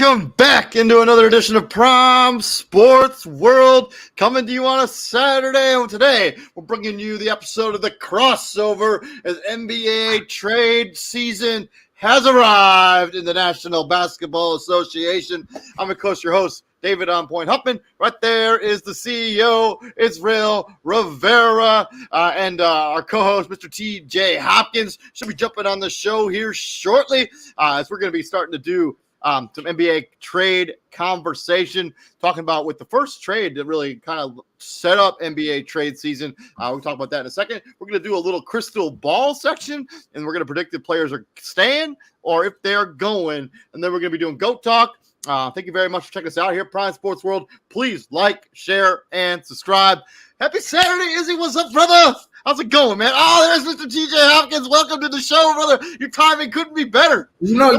Welcome back into another edition of Prom Sports World, coming to you on a Saturday. And today, we're bringing you the episode of the crossover as NBA trade season has arrived in the National Basketball Association. I'm, of course, your host, David On Point Huffman. Right there is the CEO, Israel Rivera, and our co-host, Mr. TJ Hopkins, should be jumping on the show here shortly as we're going to be starting to do some NBA trade conversation, talking about with the first trade that really kind of set up NBA trade season. We'll talk about that in a second. We're going to do a little crystal ball section, and we're going to predict if players are staying or if they're going. And then we're going to be doing GOAT Talk. Thank you very much for checking us out here at Prime Sports World. Please like, share, and subscribe. Happy Saturday, Izzy. What's up, brother? How's it going, man? Oh, there's Mr. TJ Hopkins. Welcome to the show, brother. Your timing couldn't be better. You know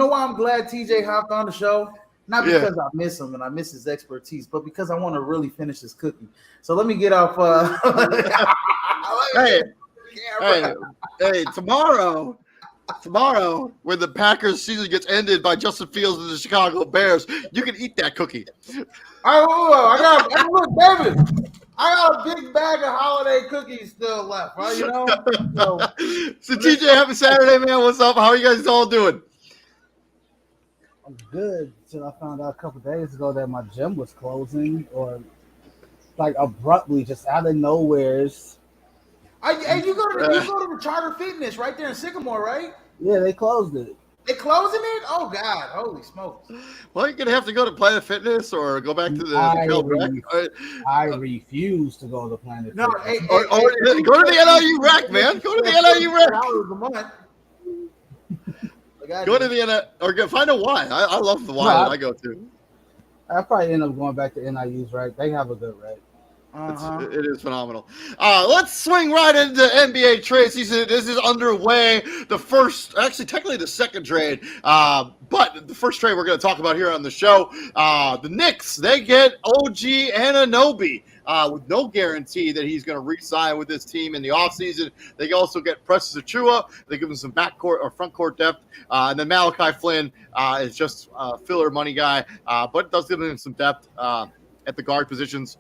why I'm glad TJ hopped on the show? Not because I miss him and I miss his expertise, but because I want to really finish this cookie. So let me get off. Hey, tomorrow, when the Packers season gets ended by Justin Fields and the Chicago Bears, you can eat that cookie. I got a big bag of holiday cookies still left, right? You know. So TJ, happy Saturday, man. What's up? How are you guys all doing? I'm good. Until I found out a couple days ago that my gym was closing, or like abruptly, just out of nowhere. Hey, you go to the Charter Fitness right there in Sycamore, right? Yeah, they closed it. They closing it? Oh God! Holy smokes! Well, you're gonna have to go to Planet Fitness or go back to the I refuse to go to Planet Fitness. Go to the NIU Rec, man. Go to the NIU Rec. Go to the NIU or find a Y. I love the Y that I go to. I probably end up going back to NIU's Rec. They have a good rec. It is phenomenal. Let's swing right into NBA trade season. This is underway. Technically the second trade, but the first trade we're going to talk about here on the show. The Knicks, they get OG Anunoby with no guarantee that he's going to re-sign with this team in the offseason. They also get Precious Achiuwa. They give him some backcourt or front court depth. And then Malachi Flynn is just a filler money guy, but it does give him some depth at the guard positions,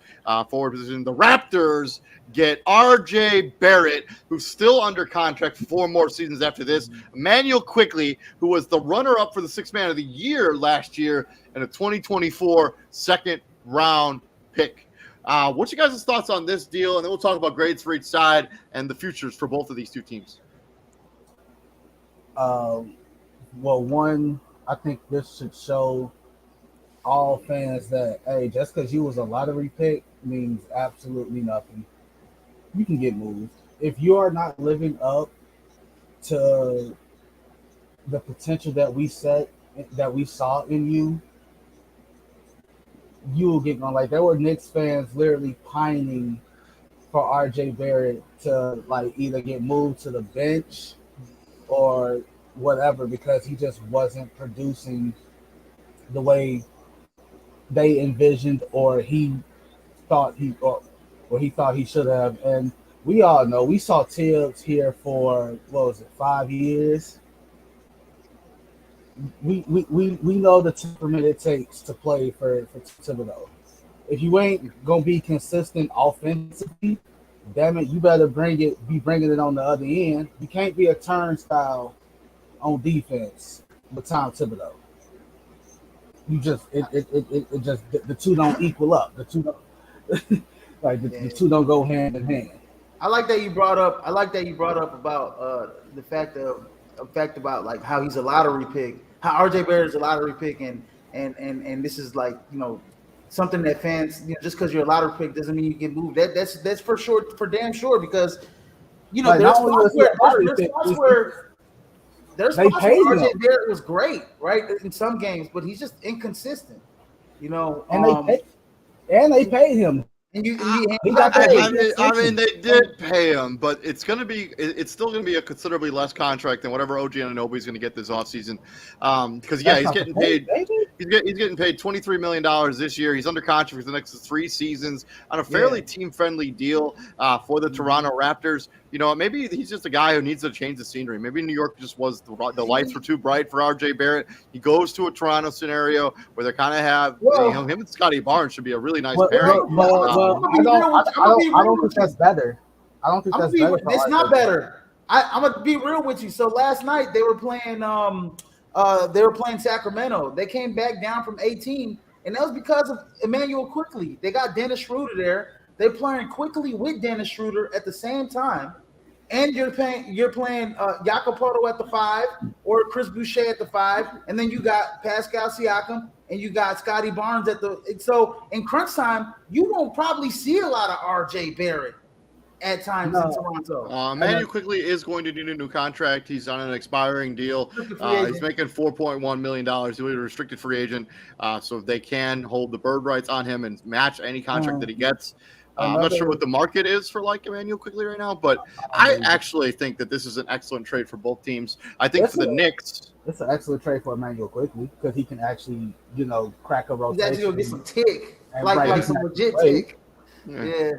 forward position. The Raptors get R.J. Barrett, who's still under contract for 4 more seasons after this. Emmanuel Quickley, who was the runner-up for the Sixth Man of the Year last year, and a 2024 second-round pick. What's your guys' thoughts on this deal? And then we'll talk about grades for each side and the futures for both of these two teams. Well, one, I think this should show all fans that, hey, just because you was a lottery pick means absolutely nothing. You can get moved. If you are not living up to the potential that we saw in you, you will get gone. Like, there were Knicks fans literally pining for RJ Barrett to like either get moved to the bench or whatever because he just wasn't producing the way they envisioned or he thought he should have. And we all know, we saw Tibbs here for 5 years. We know the temperament it takes to play for Thibodeau. If you ain't gonna be consistent offensively, damn it, you better be bringing it on the other end. You can't be a turnstile on defense with Tom Thibodeau. You just the two don't equal up. The two don't the two don't go hand in hand. I like that you brought up about the fact about like how he's a lottery pick, how RJ Barrett is a lottery pick, and this is like, you know, something that fans, you know, just because you're a lottery pick doesn't mean you get moved. That's for sure, for damn sure, because you know there's spots where RJ Barrett was great, right, in some games, but he's just inconsistent, you know. And they paid him. I mean, they did pay him, but it's still going to be a considerably less contract than whatever OG Anunoby is going to get this offseason. Because he's getting paid. He's getting paid $23 million this year. He's under contract for the next 3 seasons on a fairly team-friendly deal for the Toronto Raptors. You know, maybe he's just a guy who needs to change the scenery. Maybe New York just was the lights were too bright for RJ Barrett. He goes to a Toronto scenario where they kind of have him and Scotty Barnes should be a really nice pairing. I don't think that's better. I don't think that's better. It's not better. I'm gonna be real with you. So last night they were playing Sacramento. They came back down from 18, and that was because of Emmanuel Quickley. They got Dennis Schroeder there. They're playing Quickley with Dennis Schroeder at the same time, and you're playing Jacopoto at the 5 or Chris Boucher at the 5, and then you got Pascal Siakam and you got Scotty Barnes at the. So in crunch time, you won't probably see a lot of R.J. Barrett at times in Toronto. Manu quickly is going to need a new contract. He's on an expiring deal. He's making $4.1 million. He's a restricted free agent. So they can hold the bird rights on him and match any contract that he gets. I'm not sure what the market is for like Emmanuel quickly right now, but I actually think that this is an excellent trade for both teams. I think for the Knicks, it's an excellent trade for Emmanuel quickly because he can actually, crack a rotation. He's actually gonna get some tick, like some legit tick. Yeah.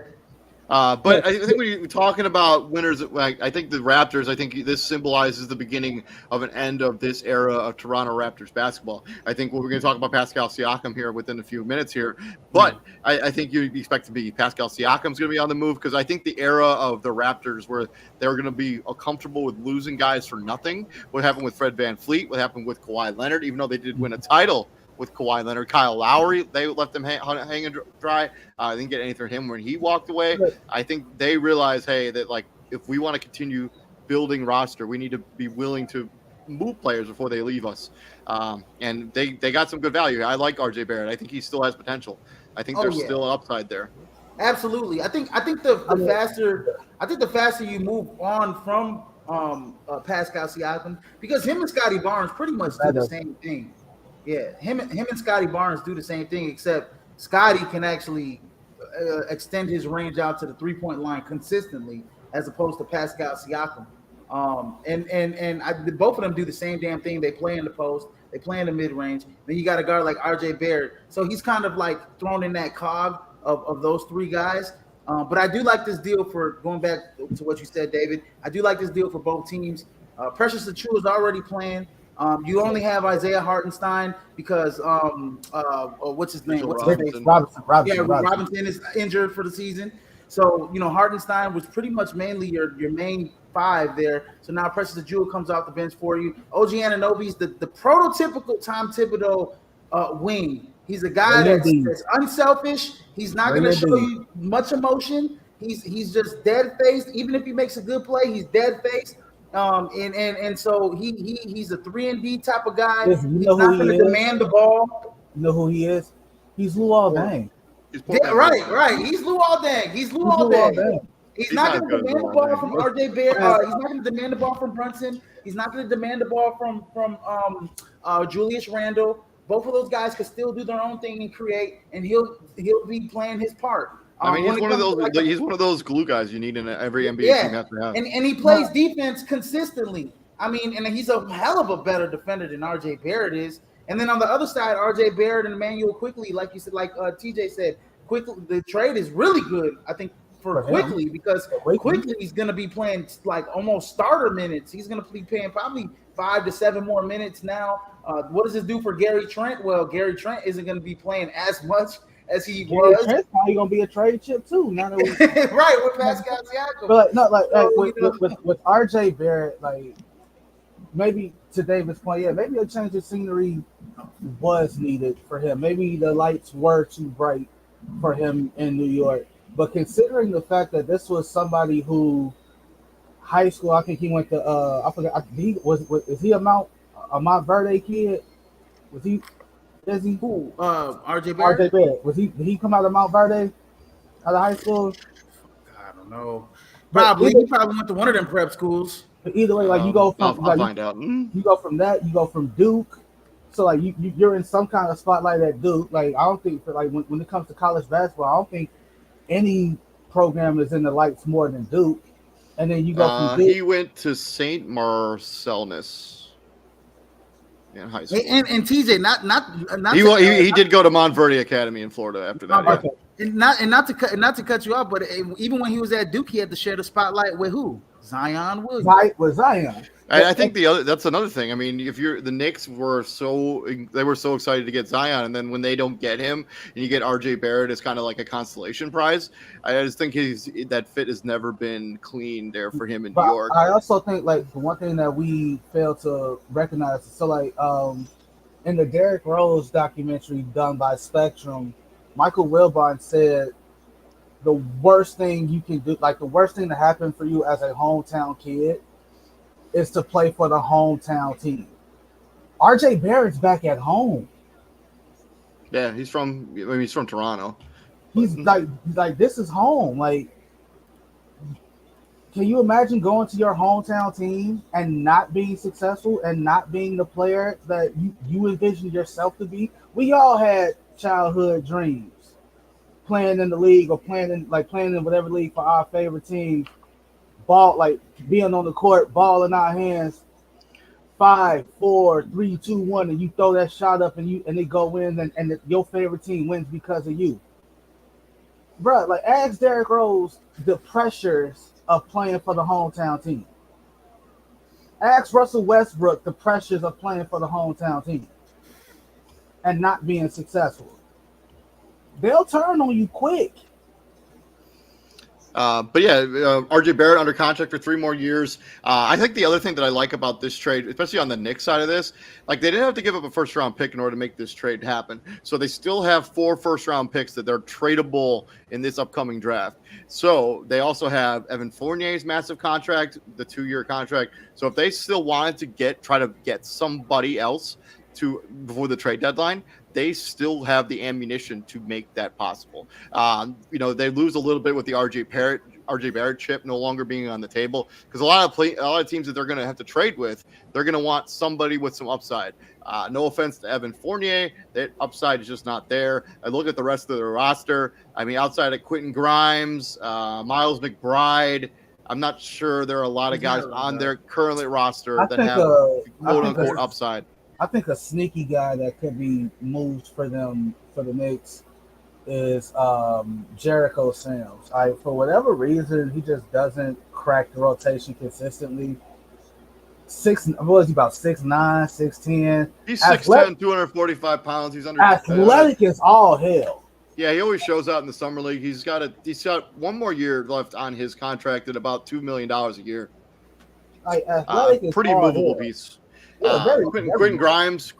But I think when you're talking about winners, I think the Raptors, I think this symbolizes the beginning of an end of this era of Toronto Raptors basketball. I think we're going to talk about Pascal Siakam here within a few minutes here, but I think you expect to be Pascal Siakam's going to be on the move because I think the era of the Raptors where they're going to be comfortable with losing guys for nothing, what happened with Fred VanVleet, what happened with Kawhi Leonard, even though they did win a title with Kawhi Leonard, Kyle Lowry, they left him hanging dry. Didn't get anything from him when he walked away. I think they realize, hey, that like if we want to continue building roster, we need to be willing to move players before they leave us. And they got some good value. I like RJ Barrett. I think he still has potential. I think there's still an upside there. Absolutely. I think the faster you move on from Pascal Siakam, because him and Scotty Barnes pretty much do the same thing. Yeah, him and Scotty Barnes do the same thing, except Scotty can actually extend his range out to the 3-point line consistently, as opposed to Pascal Siakam. Both of them do the same damn thing. They play in the post, they play in the mid range. Then you got a guard like RJ Barrett, so he's kind of like thrown in that cog of those three guys. But I do like this deal for going back to what you said, David. I do like this deal for both teams. Precious Achiuwa is already playing. You only have Isaiah Hartenstein because what's his name? Robinson is injured for the season. So Hartenstein was pretty much mainly your main 5 there. So now Precious Achiuwa comes off the bench for you. OG Anunoby's the prototypical Tom Thibodeau wing. He's a guy that's unselfish. He's not going to show you much emotion. He's just dead faced. Even if he makes a good play, he's dead faced. And so he's a 3-and-D type of guy. He's not going to demand the ball. You know who he is? He's Luol Deng. Right. He's Luol Deng. He's not going to demand the ball from RJ Barrett. He's not going to demand the ball from Brunson. He's not going to demand the ball from Julius Randle. Both of those guys can still do their own thing and create, and he'll be playing his part. I mean, he's one of those glue guys you need in every NBA team has to have. And he plays defense consistently. I mean, and he's a hell of a better defender than RJ Barrett is. And then on the other side, RJ Barrett and Emmanuel Quickly, like you said, like TJ said, Quickly, the trade is really good, I think, for Quickly, because Quickly is going to be playing like almost starter minutes. He's going to be playing probably 5 to 7 more minutes now. What does this do for Gary Trent? Well, Gary Trent isn't going to be playing as much as he was. Trent's probably gonna be a trade chip too. Now that right with Pascal Siakam. But with RJ Barrett, like maybe to David's point, maybe a change of scenery was needed for him. Maybe the lights were too bright for him in New York. But considering the fact that this was somebody who high school, I think he went to I forgot. Is he a Mount Verde kid? Was he? Is he who? RJ Barrett? Did he come out of Mount Verde out of high school? I don't know. Probably. He probably went to one of them prep schools. But either way, like you go from I'll find out. You go from that, you go from Duke. So like you're in some kind of spotlight at Duke. Like I don't think when it comes to college basketball, I don't think any program is in the lights more than Duke. And then you go from Duke. He went to St. Marcellinus. In high school. And TJ, not he did go to Montverde Academy in Florida after that. Okay. And not to cut you off, but even when he was at Duke, he had to share the spotlight with who? Zion Williams. With Zion. I think that's another thing. I mean, if the Knicks were so excited to get Zion, and then when they don't get him, and you get RJ Barrett as kind of like a consolation prize, I just think that fit has never been clean there for him in New York. I also think like the one thing that we fail to recognize, so like in the Derrick Rose documentary done by Spectrum, Michael Wilbon said the worst thing you can do, like the worst thing to happen for you as a hometown kid, is to play for the hometown team. RJ Barrett's back at home. Yeah, he's from Toronto. He's like this is home. Like, can you imagine going to your hometown team and not being successful and not being the player that you envisioned yourself to be? We all had childhood dreams, playing in the league or playing in whatever league for our favorite team, ball, like being on the court, ball in our hands, 5, 4, 3, 2, 1, and you throw that shot up and they go in and your favorite team wins because of you. Bruh, like ask Derrick Rose the pressures of playing for the hometown team. Ask Russell Westbrook the pressures of playing for the hometown team and not being successful. They'll turn on you quick. But yeah, RJ Barrett under contract for 3 more years. I think the other thing that I like about this trade, especially on the Knicks side of this, like they didn't have to give up a first-round pick in order to make this trade happen. So they still have 4 first-round picks that they're tradable in this upcoming draft. So they also have Evan Fournier's massive contract, the 2-year contract. So if they still wanted to try to get somebody else before the trade deadline, they still have the ammunition to make that possible. They lose a little bit with the RJ Barrett chip no longer being on the table, because a lot of teams that they're going to have to trade with, they're going to want somebody with some upside. No offense to Evan Fournier, that upside is just not there. I look at the rest of the roster. I mean, outside of Quentin Grimes, Miles McBride, I'm not sure there are a lot of guys on their current roster that have quote-unquote upside. I think a sneaky guy that could be moved for them for the Knicks is Jericho Sims. For whatever reason, he just doesn't crack the rotation consistently. What is he, about 6'9", 6'10"? He's 6'10", 245 pounds. He's athletic as all hell. Yeah, he always shows out in the summer league. He's got 1 more year left on his contract at about $2 million a year. Athletic is pretty all movable hell. Piece. Yeah, Quentin Grimes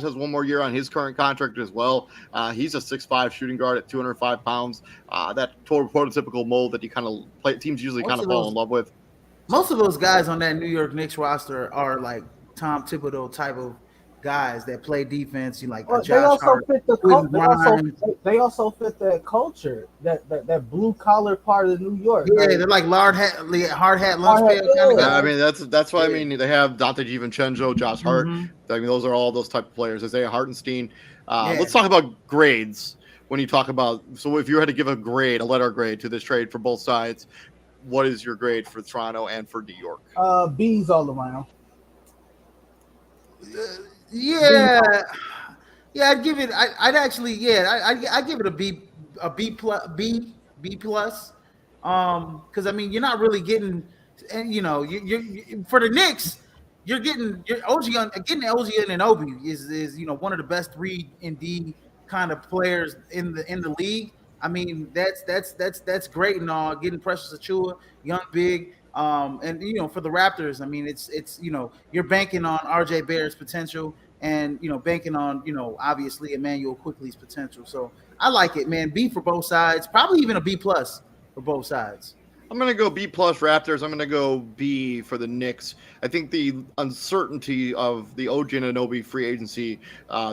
has 1 more year on his current contract as well. He's a 6'5" shooting guard at 205 pounds. That prototypical mold that teams usually kind of fall in love with. Most of those guys on that New York Knicks roster are like Tom Thibodeau type of guys that play defense. Josh Hart. They also fit that culture, that blue collar part of New York. Yeah, they're like hard hat lunch pail kind of guys. I mean, that's why. I mean, they have Dante DiVincenzo, Josh Hart. Mm-hmm. I mean, those are all those type of players. Isaiah Hartenstein. Let's talk about grades. When you talk about, so if you had to give a letter grade to this trade for both sides, what is your grade for Toronto and for New York? B's all around. Yeah, I'd give it. I'd give it a B plus. Because I mean, you're not really getting, and you for the Knicks, you're getting getting OG Anunoby is one of the best 3-and-D kind of players in the league. I mean, that's great and all. Getting Precious Achiuwa, young big. And for the Raptors, I mean, it's you're banking on RJ Barrett's potential and banking on obviously Emmanuel Quickly's potential. So I like it, man. B for both sides, probably even a B plus for both sides. I'm going to go B plus Raptors. I'm going to go B for the Knicks. I think the uncertainty of the OG Anunoby free agency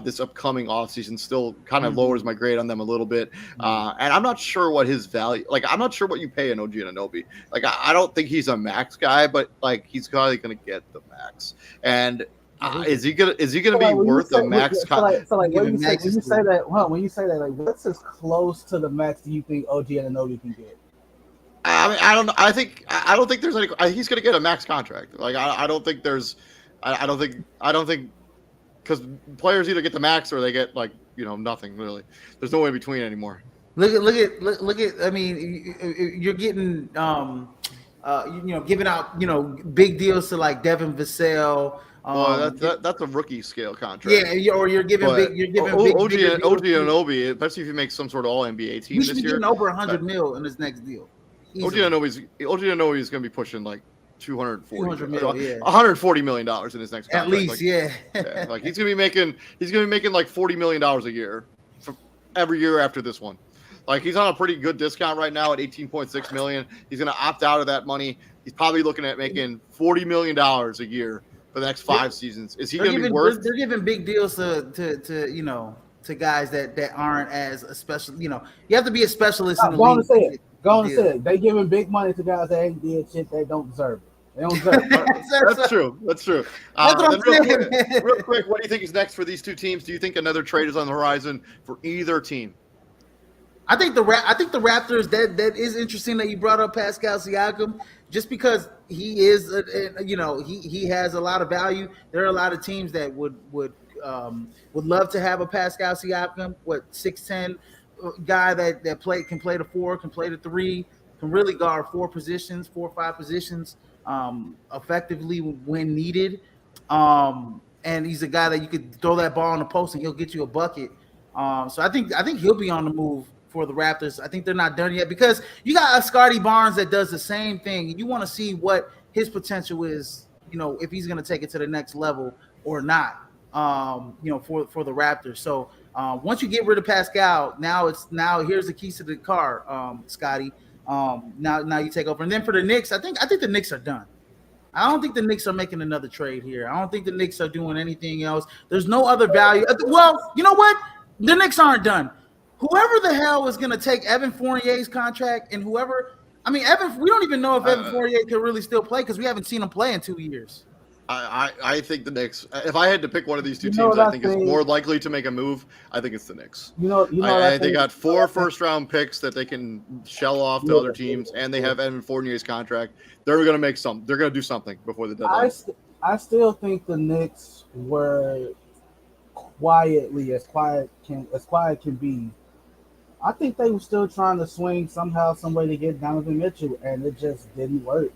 this upcoming offseason still kind of lowers my grade on them a little bit. And I'm not sure what his value, I'm not sure what you pay an OG Anunoby. I don't think he's a max guy, but he's probably going to get the max. And is he gonna be worth a max contract? When you say that, what's as close to the max do you think OG Anunoby can get? I mean, I don't know. I don't think there's any. He's going to get a max contract. I don't think there's. I don't think because players either get the max or they get nothing really. There's no way in between anymore. Look at. I mean, you're getting giving out big deals to Devin Vassell. That's a rookie scale contract. Yeah, or you're giving big. You're giving big. OG Anunoby, especially if he makes some sort of All NBA team this year. Getting over $100 million in his next deal. OG Anunoby is going to be pushing $240 million in his next contract. At least, he's going to be making $40 million a year for every year after this one. Like he's on a pretty good discount right now at $18.6 million. He's going to opt out of that money. He's probably looking at making $40 million a year for the next 5 seasons. Is he going to be worth? They're giving big deals to guys that aren't as a special. You have to be a specialist in the Go on league. and say it. Go on and say it. They giving big money to guys that ain't did shit they don't deserve it. They don't deserve it. That's true. That's true. That's what I'm saying. Real quick, what do you think is next for these two teams? Do you think another trade is on the horizon for either team? I think the Raptors. That is interesting that you brought up Pascal Siakam, just because he is, he has a lot of value. There are a lot of teams that would love to have a Pascal Siakam, 6'10" guy that can play the 4, can play the 3, can really guard 4 or 5 positions effectively when needed. And he's a guy that you could throw that ball in the post and he'll get you a bucket. So I think he'll be on the move for the Raptors. I think they're not done yet because you got a Scotty Barnes that does the same thing. You want to see what his potential is, if he's going to take it to the next level or not, for the Raptors. So once you get rid of Pascal, now here's the keys to the car, Scotty. Now you take over. And then for the Knicks, I think the Knicks are done. I don't think the Knicks are making another trade here. I don't think the Knicks are doing anything else. There's no other value. Well, you know what? The Knicks aren't done. Whoever the hell is going to take Evan Fournier's contract and we don't even know if Evan Fournier can really still play because we haven't seen him play in 2 years. I think the Knicks. If I had to pick one of these two teams, I think is more likely to make a move. I think it's the Knicks. They got 4 first-round picks that they can shell off to other teams, and they have Evan Fournier's contract. They're going to make some. They're going to do something before the deadline. I still think the Knicks were quietly as quiet can be. I think they were still trying to swing somehow, some way to get Donovan Mitchell, and it just didn't work.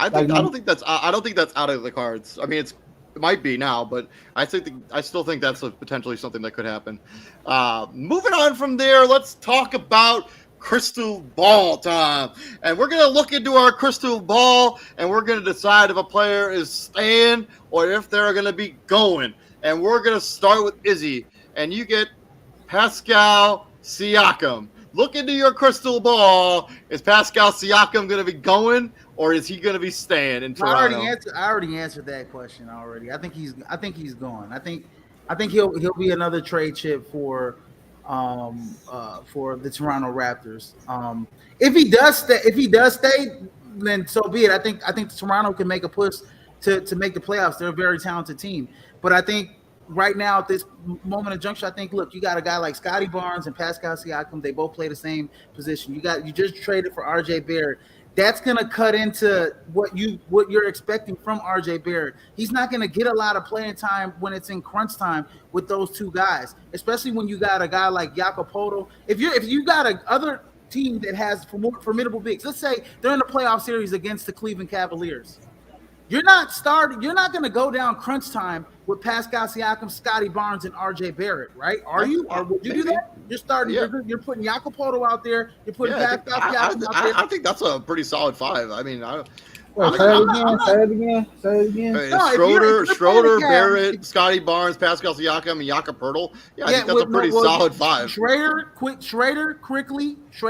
I don't think that's out of the cards. I mean, it might be now, but I still think that's potentially something that could happen. Moving on from there, let's talk about crystal ball time, and we're gonna look into our crystal ball, and we're gonna decide if a player is staying or if they're gonna be going. And we're gonna start with Izzy, and you get Pascal Siakam. Look into your crystal ball. Is Pascal Siakam going to be going, or is he going to be staying in Toronto? I already answered that question already. I think he's going. I think he'll be another trade chip for the Toronto Raptors. If he does stay, then so be it. I think Toronto can make a push to make the playoffs. They're a very talented team, but I think right now at this moment of juncture, I think, look, you got a guy like Scotty Barnes and Pascal Siakam. They both play the same position. You just traded for RJ Barrett. That's going to cut into what you're expecting from RJ Barrett. He's not going to get a lot of playing time when it's in crunch time with those two guys, especially when you got a guy like Jakob Poeltl. If you got a other team that has formidable bigs, let's say they're in the playoff series against the Cleveland Cavaliers. You're not going to go down crunch time with Pascal Siakam, Scotty Barnes, and RJ Barrett, right? Are you? Or would you do that? You're starting. Yeah. You're putting Jakob Poeltl out there. You're putting Pascal Siakam out there. I think that's a pretty solid 5. I mean, say it again. Schroeder, Barrett, Scotty Barnes, Pascal Siakam, and Jakob Poeltl. Yeah, I think that's a pretty solid 5. Schrader, quickly. I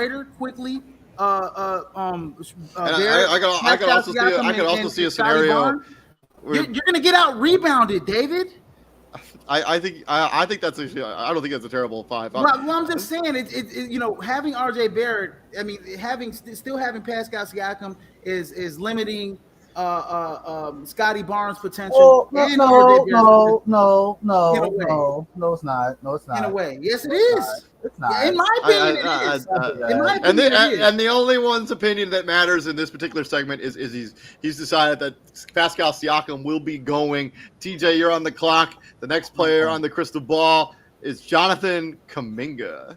could also see a scenario. You're going to get out rebounded, David. I think that's actually. I don't think that's a terrible 5. Well, I'm just saying, having RJ Barrett. I mean, still having Pascal Siakam is limiting Scotty Barnes' potential. No, it's not. In a way, yes, it is. It's not. In my opinion, it is. And the only one's opinion that matters in this particular segment is he's decided that Pascal Siakam will be going. TJ, you're on the clock. The next player on the crystal ball is Jonathan Kuminga.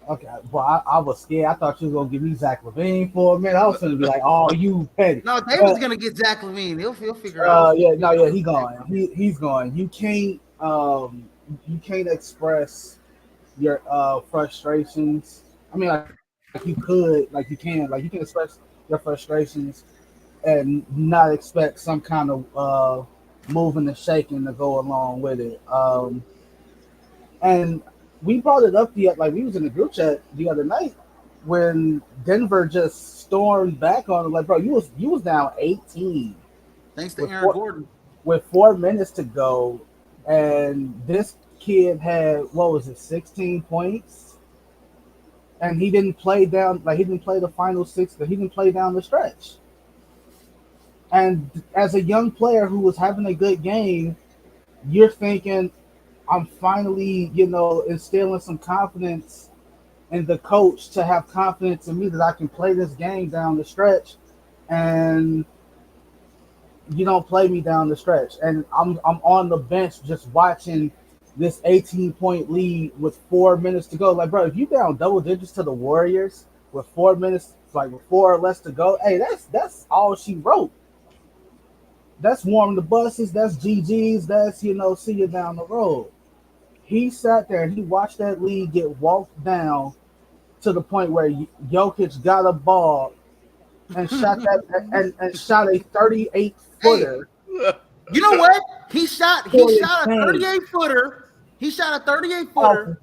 Okay, well, I was scared. I thought you were gonna give me Zach LaVine for a minute. I was gonna be like, "Oh, you petty." No, David's gonna get Zach LaVine. He'll figure out. He's going. He's going. You can't express your frustrations. I mean, like you can express your frustrations and not expect some kind of moving and shaking to go along with it. And we brought it up we was in the group chat the other night when Denver just stormed back on him. Like, bro, you was down 18 Thanks to with Aaron Gordon. with 4 minutes to go, and this kid had, what was it, 16 points, and he didn't play down, like he didn't play the final six, he didn't play down the stretch. And as a young player who was having a good game, you're thinking, I'm finally, instilling some confidence in the coach to have confidence in me that I can play this game down the stretch, and you don't play me down the stretch. And I'm on the bench just watching this 18-point lead with 4 minutes to go. Like, bro, if you down double digits to the Warriors with 4 minutes, like with 4 or less to go, hey, that's all she wrote. That's warm the buses, that's GG's, that's, see you down the road. He sat there and he watched that lead get walked down to the point where Jokic got a ball and shot that and shot a 38-footer. Hey, you know what? He shot a 38-footer. He shot a 38-footer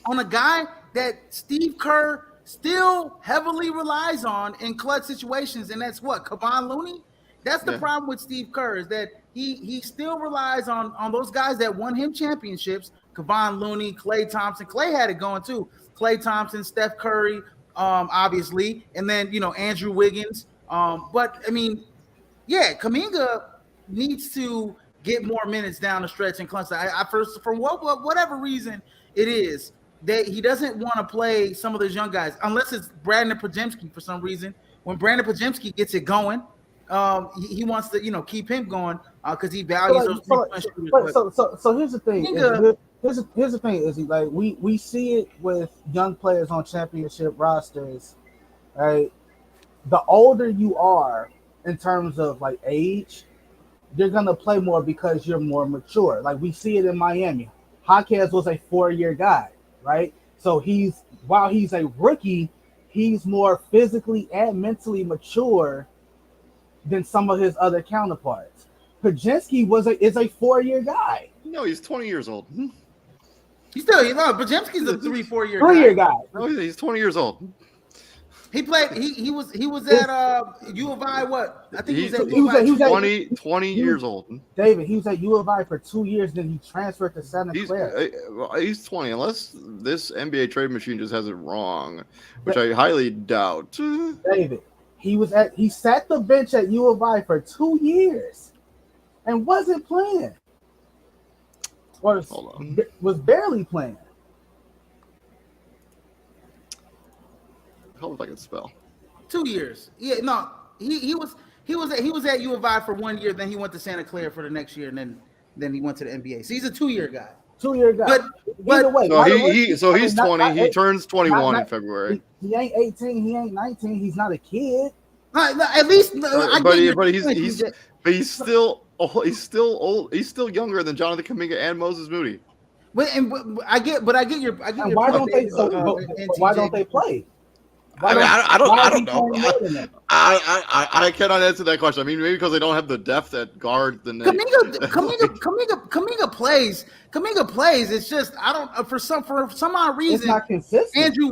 on a guy that Steve Kerr still heavily relies on in clutch situations, and that's what, Kevon Looney? That's the problem with Steve Kerr, is that he still relies on those guys that won him championships. Kevon Looney, Klay Thompson. Klay had it going too. Klay Thompson, Steph Curry, obviously, and then Andrew Wiggins. But I mean, yeah, Kuminga needs to get more minutes down the stretch in clutch. For whatever reason it is, that he doesn't want to play some of those young guys unless it's Brandon Podziemski for some reason. When Brandon Podziemski gets it going, he wants to keep him going because he values those three-point shooters. So here's the thing. Here's the thing is, like, we see it with young players on championship rosters, right? The older you are in terms of like age, you're gonna play more because you're more mature. Like, we see it in Miami. Jaquez was a 4-year guy, right? So while he's a rookie, he's more physically and mentally mature than some of his other counterparts. Podziemski is a 4-year guy. No, he's 20 years old. He's still, Podziemski's a 3-4 year 3-year guy. No, he's 20 years old. He played. He was at U of I. What? I think he was 20 years old. David, he was at U of I for 2 years. Then he transferred to Santa Clara. He's 20, unless this NBA trade machine just has it wrong, which I highly doubt. David, he sat the bench at U of I for 2 years and wasn't playing. Or was barely playing. How if I can spell? 2 years. Yeah, no, he was at U of I for 1 year. Then he went to Santa Clara for the next year, and then he went to the NBA. So he's a 2-year guy. 2-year guy. But either way, he's 20. He turns 21 in February. He ain't 18. He ain't 19. He's not a kid. At least, he's still old. He's still younger than Jonathan Kuminga and Moses Moody. I get your. Why don't they? Why don't they play? I don't know. I cannot answer that question. I mean, maybe because they don't have the depth at guard. Kuminga plays. Kuminga plays. It's just I don't for some odd reason. It's not consistent. Andrew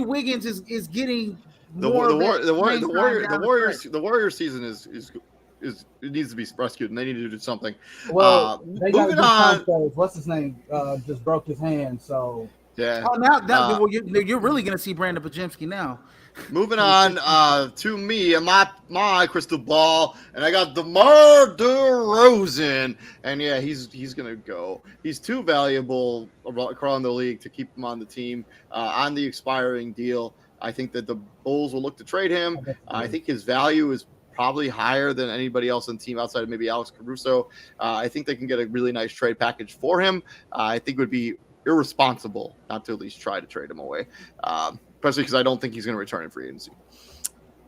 Wiggins is getting the Warriors season is it needs to be rescued, and they need to do something. Well, they got moving on. What's his name? Just broke his hand, so. Yeah. Oh, now you're really gonna see Brandon Podziemski now. Moving on to me and my crystal ball, and I got DeMar DeRozan, and yeah, he's gonna go. He's too valuable around the league to keep him on the team on the expiring deal. I think that the Bulls will look to trade him. I think his value is probably higher than anybody else on the team outside of maybe Alex Caruso. I think they can get a really nice trade package for him. I think it would be irresponsible not to at least try to trade him away, especially because I don't think he's going to return in free agency.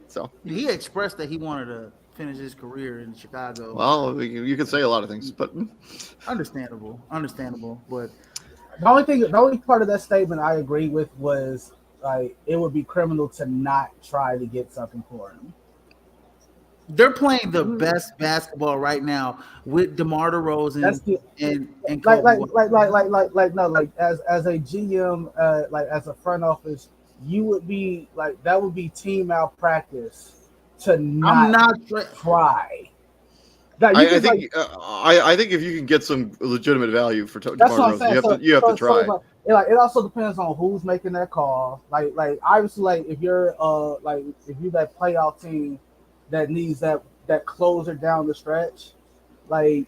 So he expressed that he wanted to finish his career in Chicago. Well, you can say a lot of things, but understandable. But the only part of that statement I agree with was like it would be criminal to not try to get something for him. They're playing the best basketball right now with DeMar DeRozan That's the and like Kobe. no, like as a GM, like as a front office, you would be like that would be team malpractice to I'm not not. try. Like you I just like think I think if you can get some legitimate value for that's DeMar what I'm DeRozan, saying. you have to So try. it's like it also depends on who's making that call. Like obviously like if you're like if you that playoff team that needs that closer down the stretch, like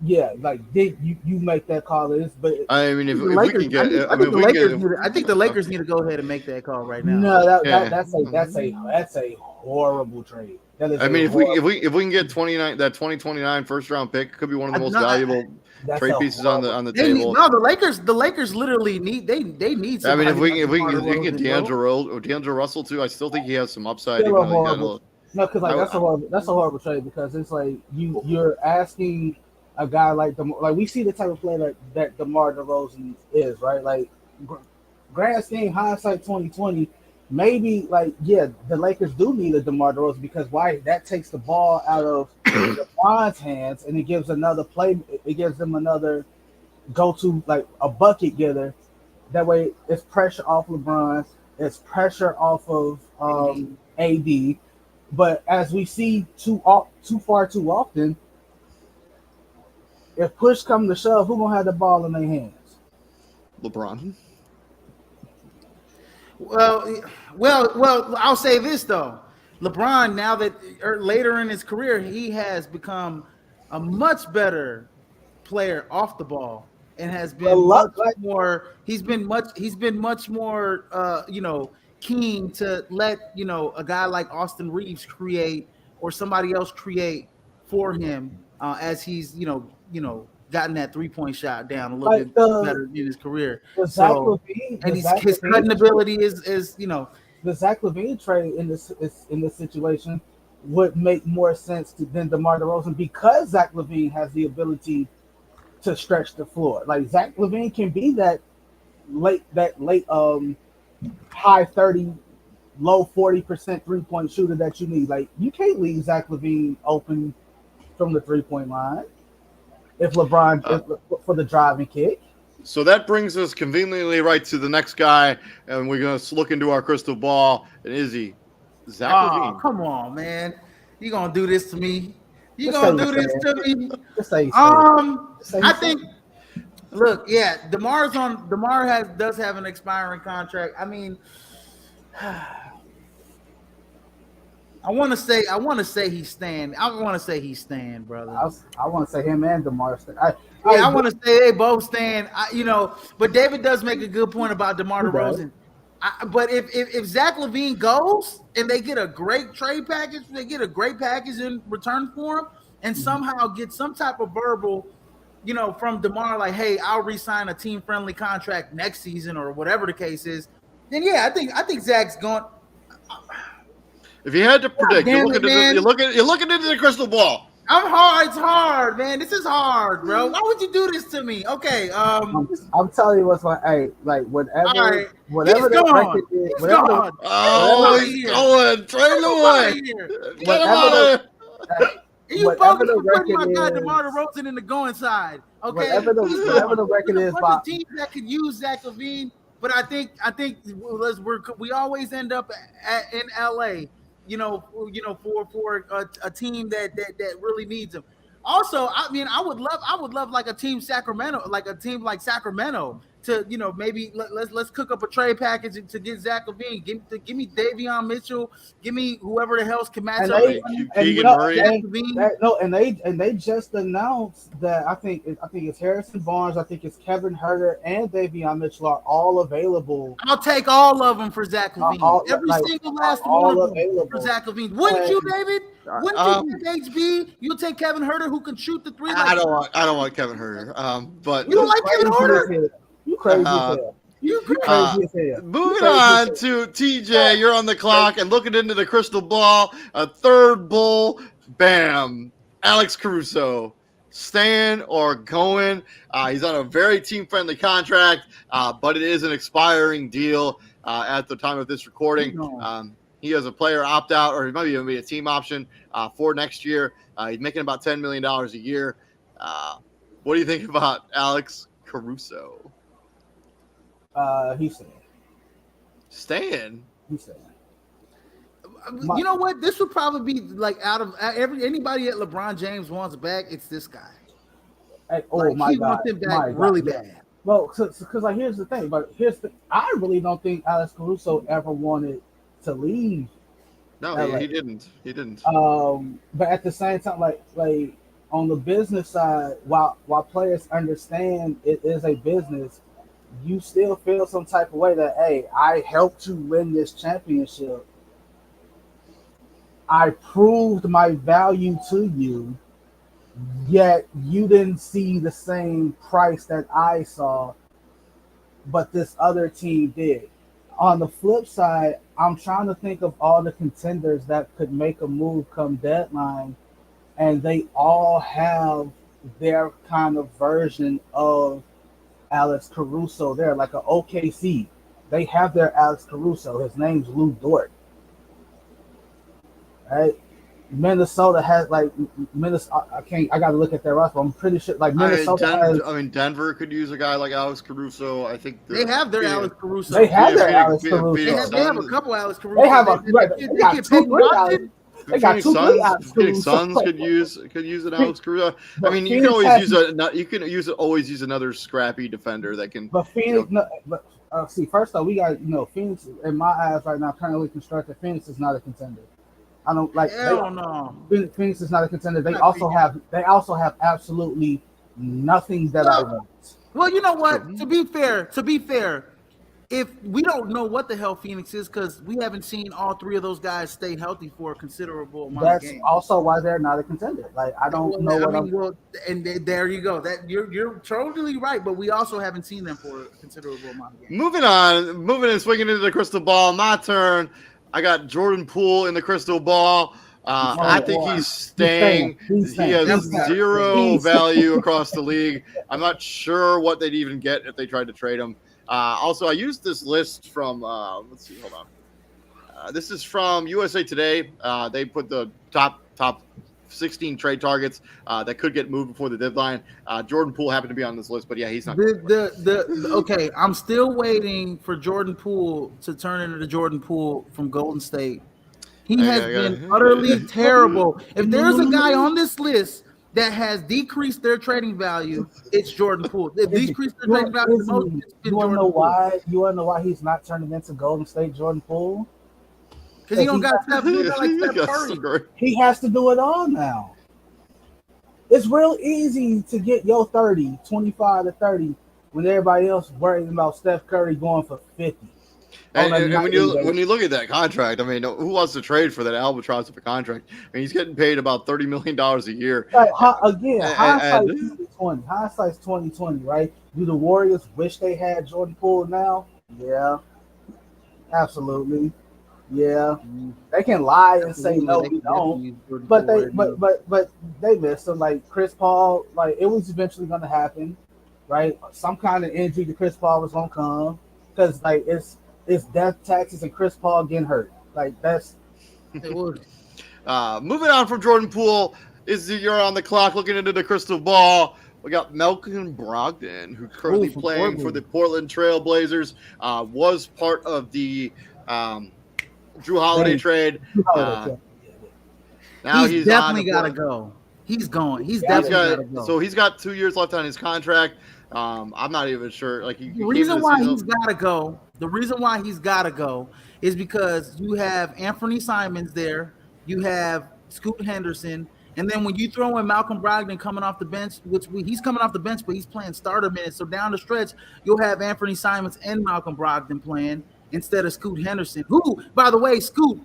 yeah, like you make that call is, but I mean, The if we Lakers. can get, I I mean, think if the we can Lakers get, need. I think the Lakers need to go ahead and make that call right now. no, yeah. that's a horrible trade. That is I a mean, horrible. if we can get 2029 first round pick, could be one of the most No, valuable That's trade a pieces horrible. on the they need table. no. The Lakers literally need. They need I mean, somebody like DeMar if we can get DeRozan, bro. D'Angelo Russell too, I still think he has some upside, Still even a though he got a horrible. little. No, because like I, that's a horrible trade because it's like you're asking a guy like like we see the type of player that DeMar DeRozan is, right? Like grand scheme hindsight 2020, maybe like yeah, the Lakers do need a DeMar DeRozan because why that takes the ball out of LeBron's hands and it gives another play. It gives them another go to like a bucket getter. That way, it's pressure off LeBron. It's pressure off of AD. But as we see too far too often, if push comes to shove, who gonna have the ball in their hands? LeBron. Well. I'll say this though, LeBron. Now that later in his career, he has become a much better player off the ball and has been much more. He's been much more. Keen to let a guy like Austin Reeves create or somebody else create for him as he's gotten that 3-point shot down a little Like bit better in his career. Zach So LaVine, and his cutting ability is the Zach LaVine trade in this situation would make more sense than DeMar DeRozan because Zach LaVine has the ability to stretch the floor. Like Zach LaVine can be that late high 30, low 40% 3-point shooter that you need. Like you can't leave Zach LaVine open from the 3-point line if for the driving kick. So that brings us conveniently right to the next guy, and we're gonna look into our crystal ball. And Izzy, Zach LaVine. come on, man. You gonna do this to me? You Just gonna say do you this said. to me? Just say you said. I think. Look, yeah, DeMar does have an expiring contract. I mean, I want to say he's staying. I want to say he's staying, brother. I want to say him and DeMar. I want to say they both staying. But David does make a good point about DeMar DeRozan. But if Zach LaVine goes and they get a great trade package, they get a great package in return for him, and somehow get some type of verbal, from DeMar, like, hey, I'll re-sign a team-friendly contract next season or whatever the case is, then yeah, I think Zach's going. If you had to predict, you're looking into the crystal ball. I'm hard. It's hard, man. This is hard, bro. Why would you do this to me? Okay. I'm telling you what's like. Hey, like whatever the record is, he's gone. Oh, he's going. Trade away. Get him out of here. You both putting my guy DeMar DeRozan in the going side. Okay. Whatever the record is, Bob. Teams that could use Zach LaVine, but I think we always end up in LA. For a team that really needs him. Also, I mean, I would love like a team Sacramento to maybe let's cook up a trade package to get Zach LaVine. Give me Davion Mitchell. Give me whoever the hell's can match up. And they just announced that I think it's Harrison Barnes, I think it's Kevin Huerter, and Davion Mitchell are all available. I'll take all of them for Zach LaVine. Every single last one of them for Zach LaVine. Wouldn't you, David? Wouldn't you take HB? You'll take Kevin Huerter who can shoot the three. I don't want Kevin Huerter. But you don't like Kevin Huerter? You crazy as hell. You crazy as hell. Moving on to TJ, you're on the clock and looking into the crystal ball. A third bull, bam. Alex Caruso, staying or going. He's on a very team-friendly contract, but it is an expiring deal at the time of this recording. he has a player opt out, or it might even be a team option for next year. He's making about $10 million a year. What do you think about Alex Caruso? He's staying. Staying? He's staying. You know what? This would probably be like out of anybody that LeBron James wants back. It's this guy. Hey, oh like, my he God! wants him back really bad. Well, because like here's the thing, I really don't think Alex Caruso ever wanted to leave. No, he didn't. He didn't. But at the same time, like on the business side, while players understand it is a business, you still feel some type of way that, hey, I helped you win this championship. I proved my value to you, yet you didn't see the same price that I saw, but this other team did. On the flip side, I'm trying to think of all the contenders that could make a move come deadline, and they all have their kind of version of Alex Caruso there, like an OKC. They have their Alex Caruso. His name's Lou Dort. Right? Minnesota has I got to look at their roster. I'm pretty sure Minnesota Denver could use a guy like Alex Caruso. I think they have their Alex Caruso. They have their Alex Caruso. They have a couple Alex Caruso. They have they got two Phoenix Suns could use an Alex Caruso. I mean, you can always use another scrappy defender that can. But Phoenix, see, first off, we got Phoenix in my eyes right now currently constructed. Phoenix is not a contender. I don't like. Hell no. Phoenix is not a contender. They also have absolutely nothing that I want. Well, you know what? To be fair, if we don't know what the hell Phoenix is because we haven't seen all three of those guys stay healthy for a considerable amount of games. That's also why they're not a contender. Like I don't know and there you go. That you're totally right, but we also haven't seen them for a considerable amount of games. Moving and swinging into the crystal ball. My turn. I got Jordan Poole in the crystal ball. I think he's staying. He has zero value across the league. I'm not sure what they'd even get if they tried to trade him. Also, I used this list from, let's see, hold on. This is from USA Today. They put the top 16 trade targets that could get moved before the deadline. Jordan Poole happened to be on this list, but yeah, he's not. Okay, I'm still waiting for Jordan Poole to turn into the Jordan Poole from Golden State. He has been utterly terrible. If there's a guy on this list that has decreased their trading value, it's Jordan Poole. They decreased their trading value the most. You want to know why? You want to know why he's not turning into Golden State Jordan Poole? Because he don't got Steph Curry. He has to do it all now. It's real easy to get your 25 to 30 when everybody else worrying about Steph Curry going for 50. And when you look at that contract, I mean, who wants to trade for that albatross of a contract? I mean, he's getting paid about $30 million a year. Hindsight's 2020, right? Do the Warriors wish they had Jordan Poole now? Yeah, absolutely. Yeah, they can lie and say no, we don't. But they missed him. Like Chris Paul, like it was eventually going to happen, right? Some kind of injury to Chris Paul was going to come because like it's death taxes and Chris Paul getting hurt. Like that's. Moving on from Jordan Poole, you're on the clock looking into the crystal ball. We got Malcolm Brogdon, who's currently playing for the Portland Trail Blazers. Was part of the Drew Holiday trade. Now he's definitely got to go. He's going. He's definitely got to go. So he's got 2 years left on his contract. I'm not even sure. Like the reason why he's got to go is because you have Anthony Simons there, you have Scoot Henderson, and then when you throw in Malcolm Brogdon coming off the bench, he's coming off the bench, but he's playing starter minutes. So down the stretch, you'll have Anthony Simons and Malcolm Brogdon playing instead of Scoot Henderson, who, by the way, Scoot,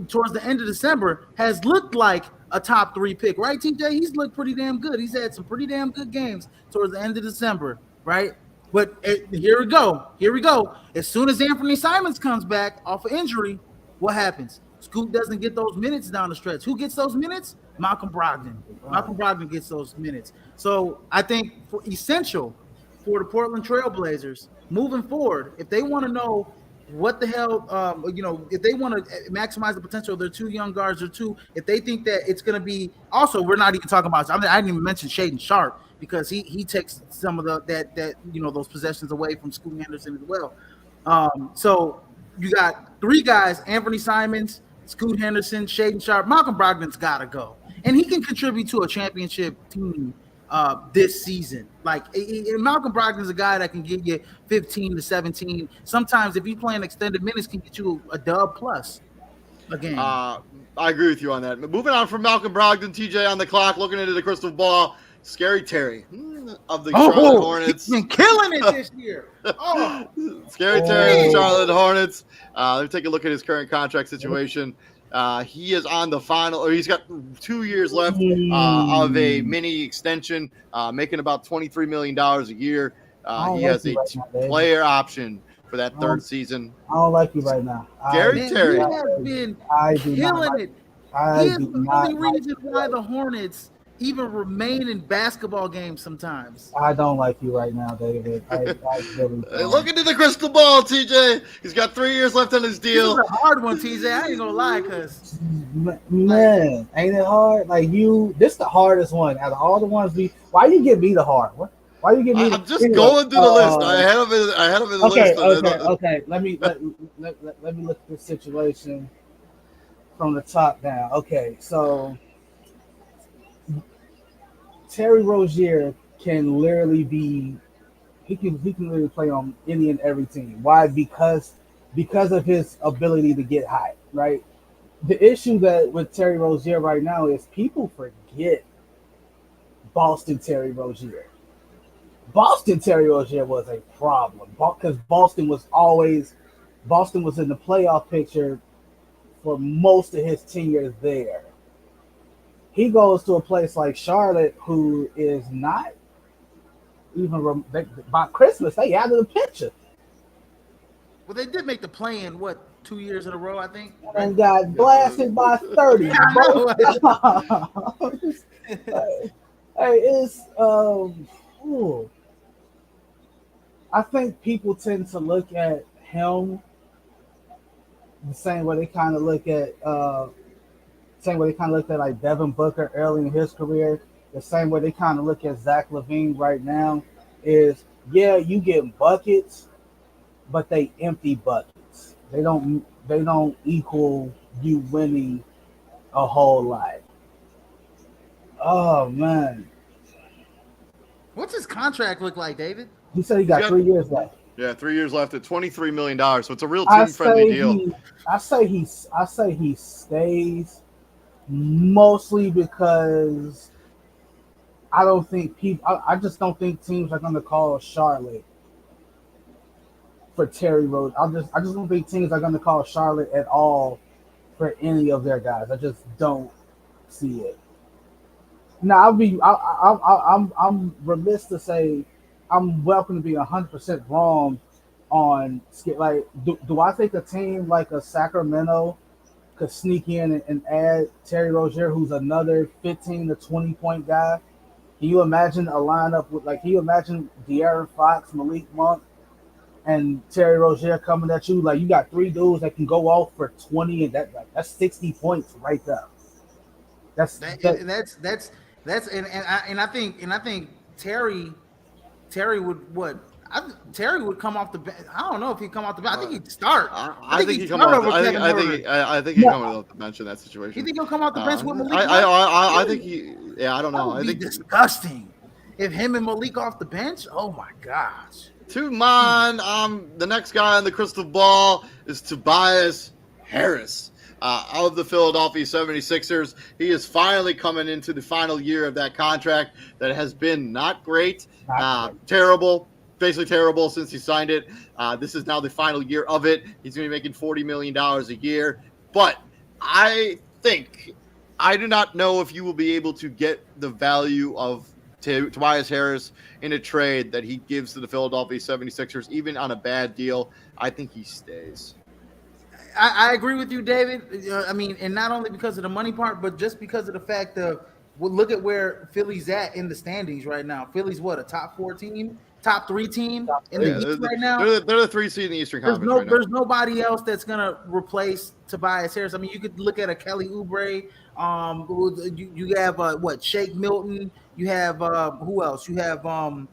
towards the end of December, has looked like a top 3 pick, right, TJ? He's looked pretty damn good. He's had some pretty damn good games towards the end of December, right? But here we go. As soon as Anthony Simons comes back off of injury, what happens? Scoot doesn't get those minutes down the stretch. Who gets those minutes? Malcolm Brogdon. Malcolm Brogdon gets those minutes. So I think essential for the Portland Trail Blazers moving forward, if they want to know what the hell, if they want to maximize the potential of their two young guards or two, if they think that it's going to be also, we're not even talking about, I didn't even mention Shaden Sharp because he takes some of those possessions away from Scoot Henderson as well. So you got three guys: Anthony Simons, Scoot Henderson, Shaden Sharp. Malcolm Brogdon's got to go, and he can contribute to a championship team this season. Like Malcolm Brogdon's a guy that can give you 15 to 17. Sometimes if he's playing extended minutes, can get you a dub plus a game. I agree with you on that. Moving on from Malcolm Brogdon, TJ on the clock, looking into the crystal ball. Scary Terry of the Charlotte Hornets. He's been killing it this year. Oh. Scary Terry of the Charlotte Hornets. Let me take a look at his current contract situation. He is on the final, or he's got 2 years left of a mini extension, making about $23 million a year. He has a player option for that third season. I don't like you right now. Scary Terry. He has been killing it. He is the only reason why the Hornets even remain in basketball games sometimes. I don't like you right now, David. I really Look into the crystal ball, TJ. He's got 3 years left on his deal. This is a hard one, TJ. I ain't gonna lie, cause man, ain't it hard? Like this the hardest one out of all the ones why you give me the hard one? Why you give me? I'm just going through the list. I had him in the list. Okay. Let me look at the situation from the top down. Okay, so Terry Rozier can literally he can literally play on any and every team. Why? Because of his ability to get high, right? The issue that with Terry Rozier right now is people forget Boston Terry Rozier. Boston Terry Rozier was a problem because Boston was in the playoff picture for most of his tenure there. He goes to a place like Charlotte, who is not even by Christmas. They out of the picture. Well, they did make the play-in 2 years in a row, I think. And got blasted by 30. I think people tend to look at him the same way they kind of look at like Devin Booker early in his career. The same way they kind of look at Zach LaVine right now is, yeah, you get buckets, but they empty buckets. They don't equal you winning a whole lot. Oh man. What's his contract look like, David? He said he got 3 years left. Yeah, 3 years left at $23 million. So it's a real team-friendly deal. I say he stays mostly because I just don't think teams are going to call Charlotte for Terry Rose. I just don't think teams are going to call Charlotte at all for any of their guys. I just don't see it. Now I'm remiss to say I'm welcome to be 100% wrong on like do I think a team like a Sacramento could sneak in and add Terry Rozier, who's another 15 to 20 point guy? Can you imagine a lineup with can you imagine De'Aaron Fox, Malik Monk, and Terry Rozier coming at you? Like you got three dudes that can go off for 20 and that's 60 points right there. I think Terry would Terry would come off the bench. I don't know if he'd come off the bench. I think he'd start. I think he'd come off. I think he'd come off the bench in that situation. You think he'll come off the bench with Malik? I think he. Yeah, I don't know. I think disgusting if him and Malik off the bench. Oh my gosh. To mine, the next guy on the crystal ball is Tobias Harris. Of the Philadelphia 76ers. He is finally coming into the final year of that contract that has been not great, terrible, basically terrible since he signed it. This is now the final year of it. He's going to be making $40 million a year. But I do not know if you will be able to get the value of Tobias Harris in a trade that he gives to the Philadelphia 76ers, even on a bad deal. I think he stays. I agree with you, David. I mean, and not only because of the money part, but just because of the fact of look at where Philly's at in the standings right now. Philly's a top 4 team. top 3 team Top in Yeah, the East right now. they're the 3 seed in the Eastern Conference right now. There's nobody else that's gonna replace Tobias Harris. I mean, you could look at a Kelly Oubre. You have Shake Milton. You have who else? You have Paul.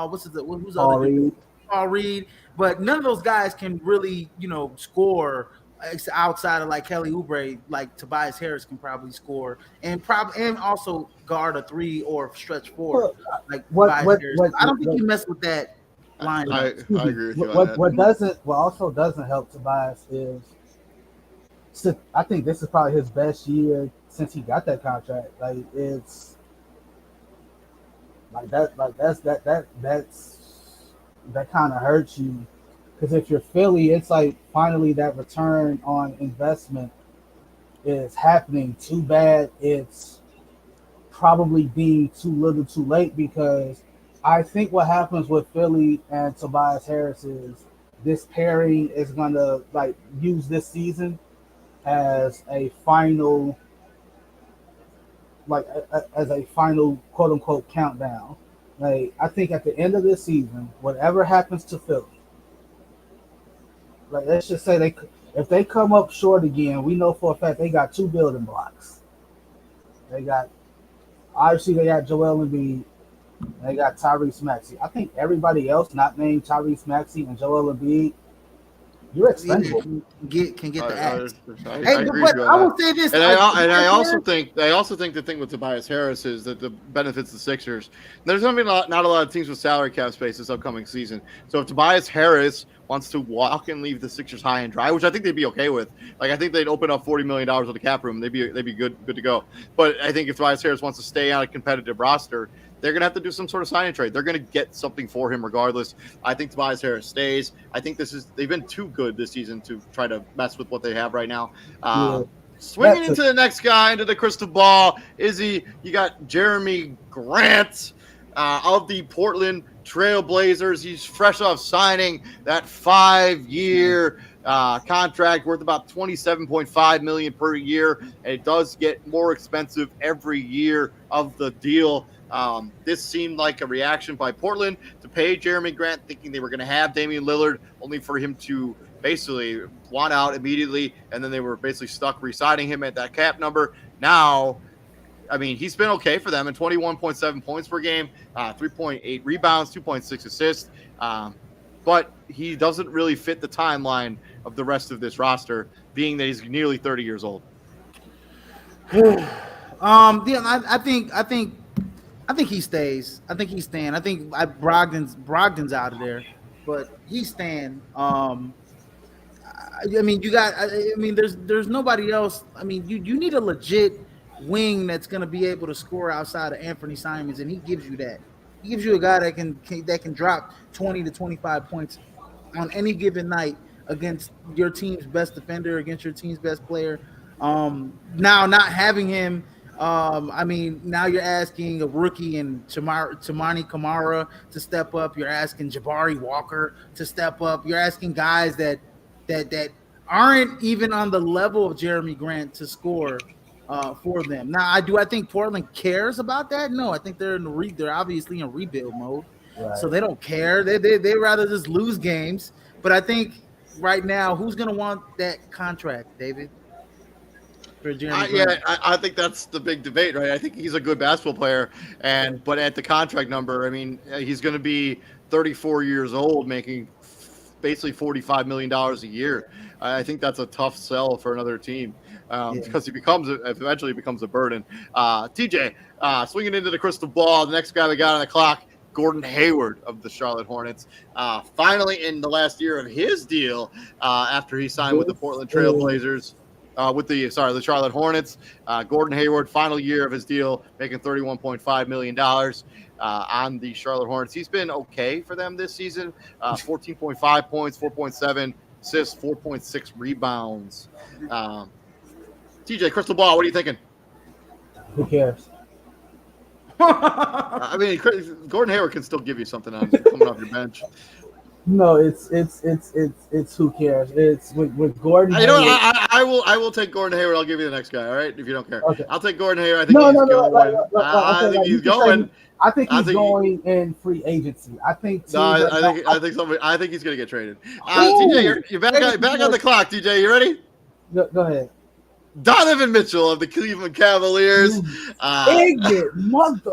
Who's the Paul other dude? Reed. Paul Reed. But none of those guys can really score outside of like Kelly Oubre. Like Tobias Harris can probably score and also guard a 3 or stretch 4 Well, like what- Tobias what- Harris. what- I don't think what- you mess with that line. I agree with you on that. What also doesn't help Tobias is, I think this is probably his best year since he got that contract. Like it's like that. Like that kind of hurts you, because if you're Philly, it's like finally that return on investment is happening. Too bad it's probably being too little too late, because I think what happens with Philly and Tobias Harris is this pairing is going to like use this season as a final, like as a final quote unquote countdown. Like I think at the end of this season, whatever happens to Philly, like let's just say if they come up short again, we know for a fact they got 2 building blocks. They got Joel Embiid, and they got Tyrese Maxey. I think everybody else not named Tyrese Maxey and Joel Embiid, you're expendable. Can get the axe. I Hey, agree but with you I on will that. say this, And I also think the thing with Tobias Harris is that the benefits the Sixers. There's going to be not a lot of teams with salary cap space this upcoming season. So if Tobias Harris wants to walk and leave the Sixers high and dry, which I think they'd be okay with, like I think they'd open up $40 million of the cap room, they'd be good to go. But I think if Tobias Harris wants to stay on a competitive roster, they're going to have to do some sort of sign and trade. They're going to get something for him regardless. I think Tobias Harris stays. I think they've been too good this season to try to mess with what they have right now. Swinging into the next guy, into the crystal ball, Izzy, you got Jeremy Grant of the Portland Trailblazers. He's fresh off signing that 5-year contract worth about $27.5 million per year, and it does get more expensive every year of the deal. This seemed like a reaction by Portland to pay Jeremy Grant, thinking they were going to have Damian Lillard, only for him to basically want out immediately, and then they were basically stuck re-signing him at that cap number. Now, I mean, he's been okay for them in 21.7 points per game, 3.8 rebounds, 2.6 assists, but he doesn't really fit the timeline of the rest of this roster, being that he's nearly 30 years old. I think he stays. I think he's staying. I think Brogdon's out of there, but he's staying. I mean, there's nobody else. I mean, you need a legit wing that's going to be able to score outside of Anthony Simons, and he gives you that. He gives you a guy that can drop 20 to 25 points on any given night against your team's best defender, against your team's best player. Now, not having him, I mean, now you're asking a rookie and Tamani Kamara to step up. You're asking Jabari Walker to step up. You're asking guys that aren't even on the level of Jeremy Grant to score for them. Now, I think Portland cares about that. No, I think they're obviously in rebuild mode, right. So they don't care. They rather just lose games. But I think right now, who's going to want that contract, David? For Jeremy Grant? I think that's the big debate, right? I think he's a good basketball player, but at the contract number, I mean, he's going to be 34 years old, making basically $45 million a year. I think that's a tough sell for another team because he eventually becomes a burden. TJ, swinging into the crystal ball, the next guy we got on the clock, Gordon Hayward of the Charlotte Hornets. Finally in the last year of his deal after he signed with the Portland Trailblazers. The Charlotte Hornets. Gordon Hayward, final year of his deal, making $31.5 million on the Charlotte Hornets. He's been okay for them this season. 14.5 points, 4.7 assists, 4.6 rebounds. TJ, crystal ball, what are you thinking? Who cares? I mean, Gordon Hayward can still give you something coming off your bench. No, it's who cares? It's with Gordon You know what? Hayward. I will take Gordon Hayward. I'll give you the next guy. All right, if you don't care, Okay. I'll take Gordon Hayward. I think No, he's no, no. going. I Okay, think like you he's can say, going. I think I he's think. going in free agency. I think No, teams right now. I think somebody. I think he's going to get traded. TJ, Who? you're back on the clock. TJ, you ready? Go ahead. Donovan Mitchell of the Cleveland Cavaliers. You Uh, ignorant mother.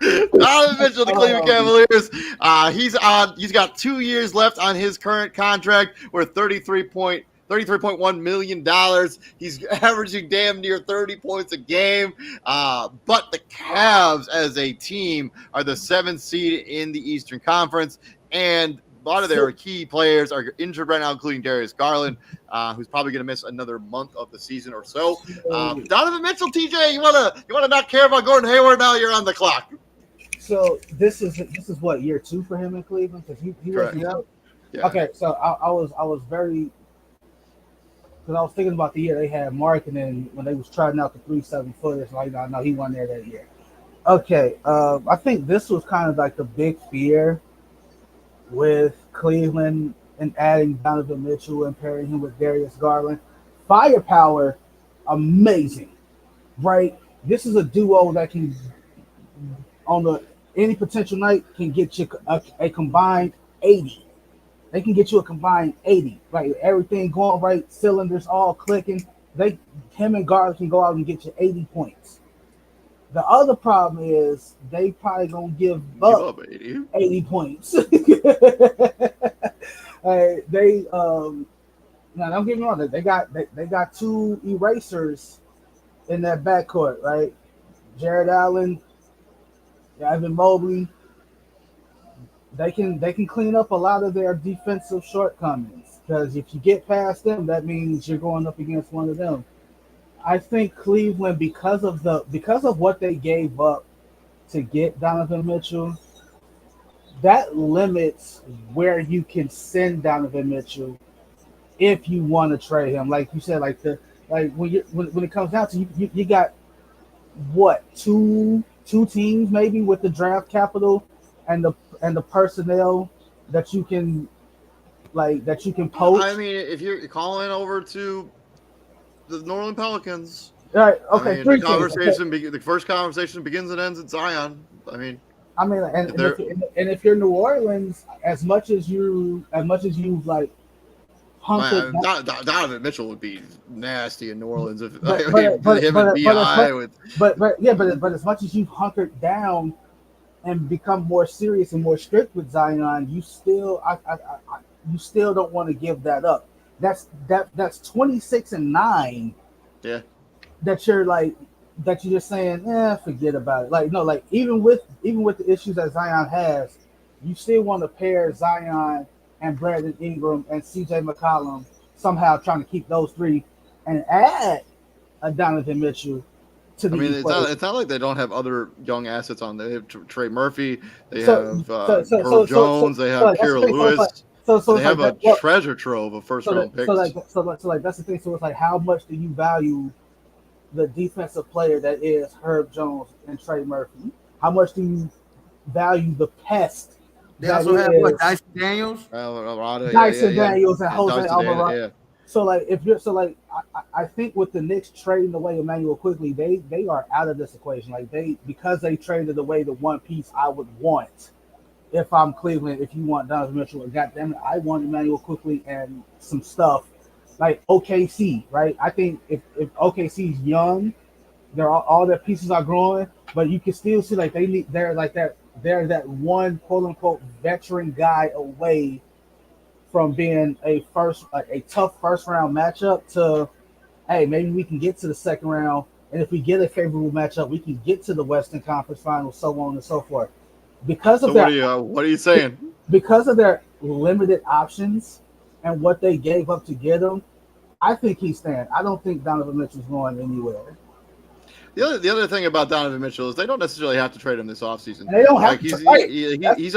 Donovan Mitchell, the Cleveland Um, Cavaliers. He's on. He's got 2 years left on his current contract, worth $33.1 million. He's averaging damn near 30 points a game. But the Cavs, as a team, are the 7th seed in the Eastern Conference, and a lot of their key players are injured right now, including Darius Garland, who's probably going to miss another month of the season or so. Donovan Mitchell, TJ, you wanna not care about Gordon Hayward? Now you're on the clock. so this is what, year 2 for him in Cleveland, because he Correct. wasn't. Yeah. Okay, so I was very, because I was thinking about the year they had Mark, and then when they was trying out the 3 7-footers, like I know he won there that year. Okay, I think this was kind of like the big fear with Cleveland and adding Donovan Mitchell and pairing him with Darius Garland. Firepower, amazing, right? This is a duo that can, on any potential night, can get you a combined 80. They can get you a combined 80. Like everything going right, cylinders all clicking. Him and Garland can go out and get you 80 points. The other problem is they probably gonna give up 80 points. They now don't get me wrong, they got 2 erasers in that backcourt, right? Jared Allen, Evan Mobley. They can clean up a lot of their defensive shortcomings, because if you get past them, that means you're going up against one of them. I think Cleveland, because of what they gave up to get Donovan Mitchell, that limits where you can send Donovan Mitchell if you want to trade him. Like you said, like when it comes down to you got what, two teams maybe with the draft capital and the personnel that you can poach. I mean, if you're calling over to the New Orleans Pelicans, All right, okay, I mean, three the teams. conversation, the first conversation begins and ends at Zion. I mean, if you're New Orleans, as much as you've like hunkered man, Donovan Mitchell would be nasty in New Orleans if but him and BI with. But as much as you've hunkered down and become more serious and more strict with Zion, you still you still don't want to give that up. That's 26-9. Yeah. That you're just saying, forget about it. Like, no, like even with the issues that Zion has, you still want to pair Zion and Brandon Ingram and CJ McCollum, somehow trying to keep those 3 and add a Donovan Mitchell to the equation. It's not like they don't have other young assets on there. They have Trey Murphy, they have Herb Jones, they have Kira Lewis. So they have a treasure trove of first-round picks. So that's the thing. So it's like, how much do you value the defensive player that is Herb Jones and Trey Murphy? How much do you value the pest? They also have Dyson Daniels, Daniels, and Jose Alvarado. Yeah. So I think with the Knicks trading away Emmanuel quickly, they are out of this equation. Like because they traded away the one piece I would want. If I'm Cleveland, if you want Donovan Mitchell, goddamn it, I want Emmanuel quickly and some stuff like OKC, right? I think if OKC's young, all their pieces are growing, but you can still see like they're that one quote unquote veteran guy away from being a tough first round matchup to, hey, maybe we can get to the second round, and if we get a favorable matchup, we can get to the Western Conference Finals, so on and so forth. Because of what are you saying? Because of their limited options and what they gave up to get him, I think he's staying. I don't think Donovan Mitchell's going anywhere. The other thing about Donovan Mitchell is they don't necessarily have to trade him this offseason. They don't have to. He's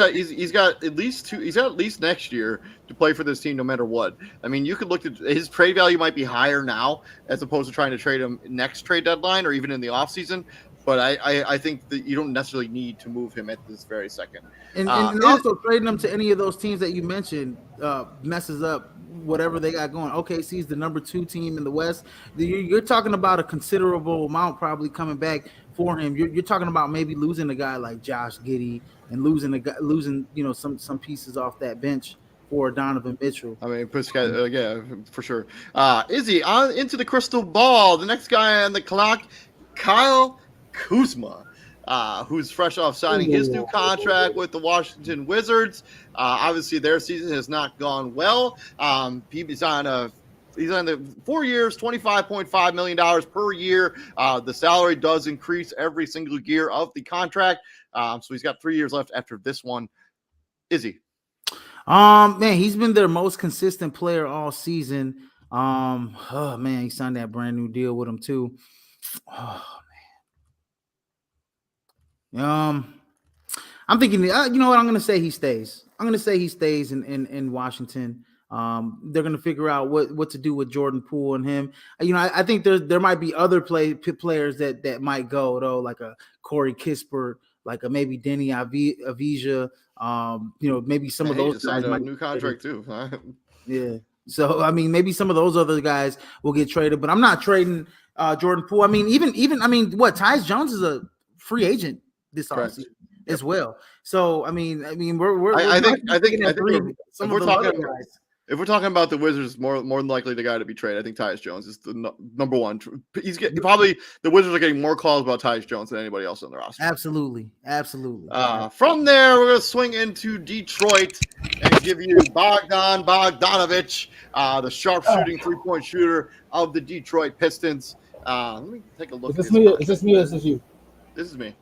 got at least 2. He's got at least next year to play for this team, no matter what. I mean, you could look at his trade value might be higher now as opposed to trying to trade him next trade deadline or even in the offseason. But I think that you don't necessarily need to move him at this very second. And also trading them to any of those teams that you mentioned messes up whatever they got going. OKC is the number 2 team in the West. You're talking about a considerable amount probably coming back for him. You're talking about maybe losing a guy like Josh Giddey and losing some pieces off that bench for Donovan Mitchell. I mean, yeah, for sure. Izzy, on into the crystal ball. The next guy on the clock, Kyle Kuzma, who's fresh off signing his new contract with the Washington Wizards. Obviously, their season has not gone well. He's on the 4 years, $25.5 million per year. The salary does increase every single year of the contract. So he's got 3 years left after this one. Izzy. Man, he's been their most consistent player all season. Oh man, he signed that brand new deal with him too. Oh man. I'm thinking, you know what? I'm going to say he stays. I'm going to say he stays in Washington. They're going to figure out what to do with Jordan Poole and him. You know, I think there might be other players that might go though, like a Corey Kispert, like a maybe Denny Avija. You know, maybe some of those guys signed a new contract too. Yeah. So I mean, maybe some of those other guys will get traded, but I'm not trading Jordan Poole. I mean, even what Tyus Jones is a free agent this offseason as well. So I mean, I think if we're talking about the Wizards, more than likely the guy to be traded, I think Tyus Jones is the number one. He's getting probably the Wizards are getting more calls about Tyus Jones than anybody else on the roster. Absolutely. From there, we're gonna swing into Detroit and give you Bogdan Bogdanovic, the sharpshooting 3-point shooter of the Detroit Pistons. Let me take a look. Is this me or is this you? This is me.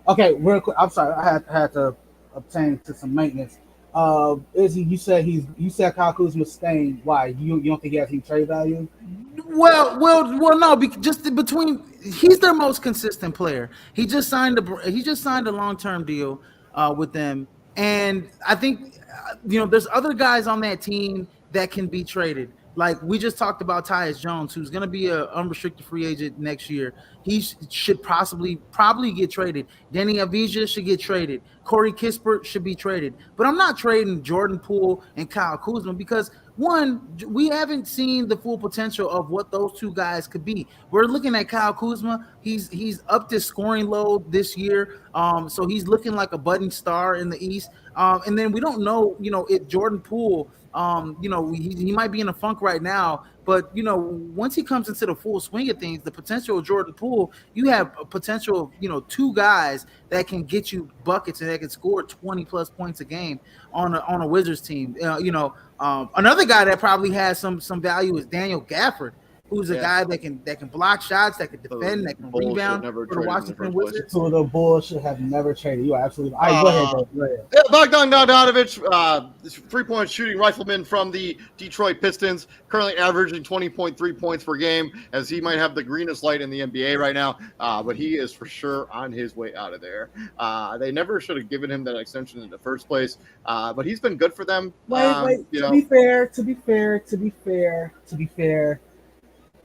Okay, real quick. I'm sorry, I had to obtain to some maintenance. Izzy, you said Kyle Kuzma's staying. Why? You don't think he has any trade value? Well, no. Just between, he's their most consistent player. He just signed a long-term deal with them, and I think there's other guys on that team that can be traded. Like we just talked about Tyus Jones, who's going to be an unrestricted free agent next year. He should probably get traded. Denny Avija should get traded. Corey Kispert should be traded. But I'm not trading Jordan Poole and Kyle Kuzma because, one, we haven't seen the full potential of what those two guys could be. We're looking at Kyle Kuzma. He's upped his scoring load this year. So he's looking like a budding star in the East. And then we don't know, if Jordan Poole, he might be in a funk right now, but once he comes into the full swing of things, the potential of Jordan Poole, you have a potential of two guys that can get you buckets and that can score 20 plus points a game on a Wizards team. Another guy that probably has some value is Daniel Gafford, who's a guy that can block shots, that can defend, that can rebound for the Washington Wizards. So the Bulls should have never traded. You are absolutely right. Go ahead. Yeah, Bogdan Bogdanovic, 3-point shooting rifleman from the Detroit Pistons, currently averaging 20.3 points per game, as he might have the greenest light in the NBA right now, but he is for sure on his way out of there. They never should have given him that extension in the first place, but he's been good for them. Wait. To be fair.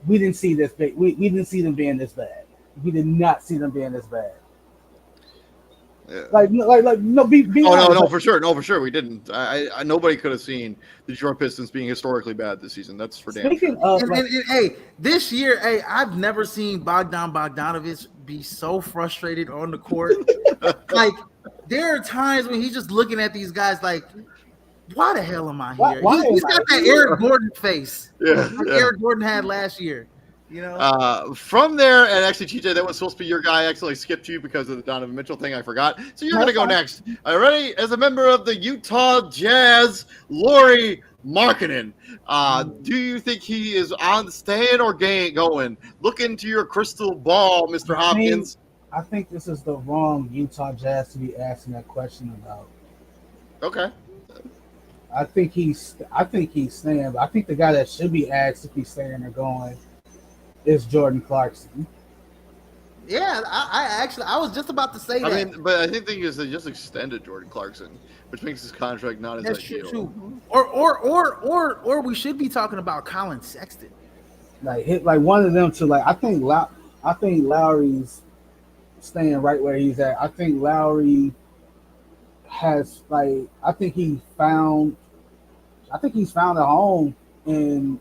We didn't see this big. We didn't see them being this bad. We did not see them being this bad. Yeah. No, for sure, we didn't. I nobody could have seen the Detroit Pistons being historically bad this season. That's for damn sure. Hey, this year, I've never seen Bogdan Bogdanovic be so frustrated on the court. Like there are times when he's just looking at these guys like, why the hell am I here? He's got that Eric Gordon face. Eric Gordon had last year. From there, and actually, TJ, that was supposed to be your guy. I actually skipped you because of the Donovan Mitchell thing. I forgot. So you're going to go next. All right, ready? As a member of the Utah Jazz, Lauri Markkanen. Do you think he is on staying or going? Look into your crystal ball, Mr. Hopkins. I think this is the wrong Utah Jazz to be asking that question about. Okay. I think he's staying. But I think the guy that should be asked if he's staying or going is Jordan Clarkson. Yeah, I was just about to say that. I mean, but I think the thing is they just extended Jordan Clarkson, which makes his contract not as ideal. True. Or we should be talking about Colin Sexton. Like one of them to I think Lowry's staying right where he's at. I think Lowry has he's found a home in